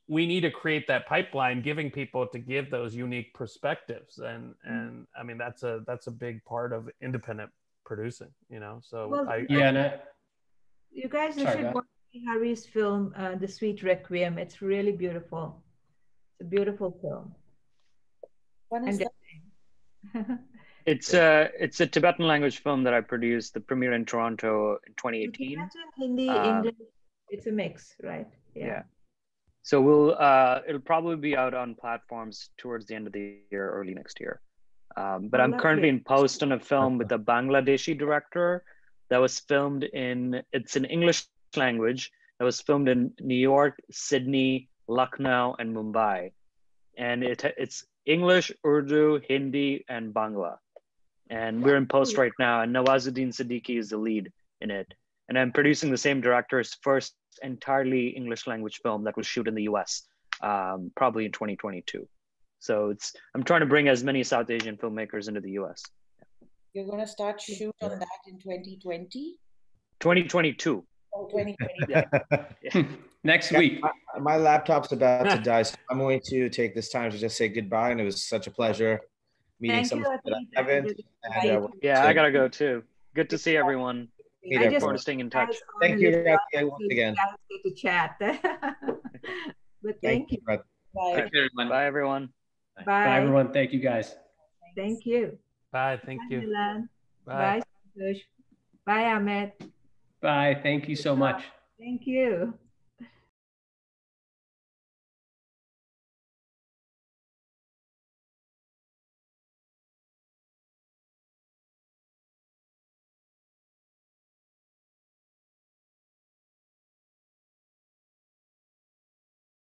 we need to create that pipeline, giving people to give those unique perspectives, and I mean that's a big part of independent producing. So well, you guys Harry's film, The Sweet Requiem. It's really beautiful. It's a beautiful film. When is that? It's a Tibetan language film that I produced. The premiere in Toronto in 2018. Tibetan, Hindi, English. It's a mix, right? Yeah. So it'll probably be out on platforms towards the end of the year, early next year. But I'm currently in post on a film with a Bangladeshi director that was filmed it's in English language, that was filmed in New York, Sydney, Lucknow, and Mumbai. And it's English, Urdu, Hindi, and Bangla. And we're in post right now, and Nawazuddin Siddiqui is the lead in it. And I'm producing the same director's first entirely English language film that will shoot in the US, probably in 2022. So I'm trying to bring as many South Asian filmmakers into the US. You're going to start shoot on that in 2020? 2022. Oh, 2020. Yeah. Next week. My laptop's about to die, so I'm going to take this time to just say goodbye. And it was such a pleasure meeting some of you that I haven't. Yeah, I gotta go too. Good to see everyone. I look forward to staying in touch. Thank you, Rafi, once again. Get to chat. But thank you. Bye. Thank you, everyone. Bye, everyone. Bye. Bye, everyone. Thank you, guys. Thank you. Bye. Thank you. Milan. Bye. Bye, Santosh. Bye, Ahmed. Bye. Thank you so much. Thank you.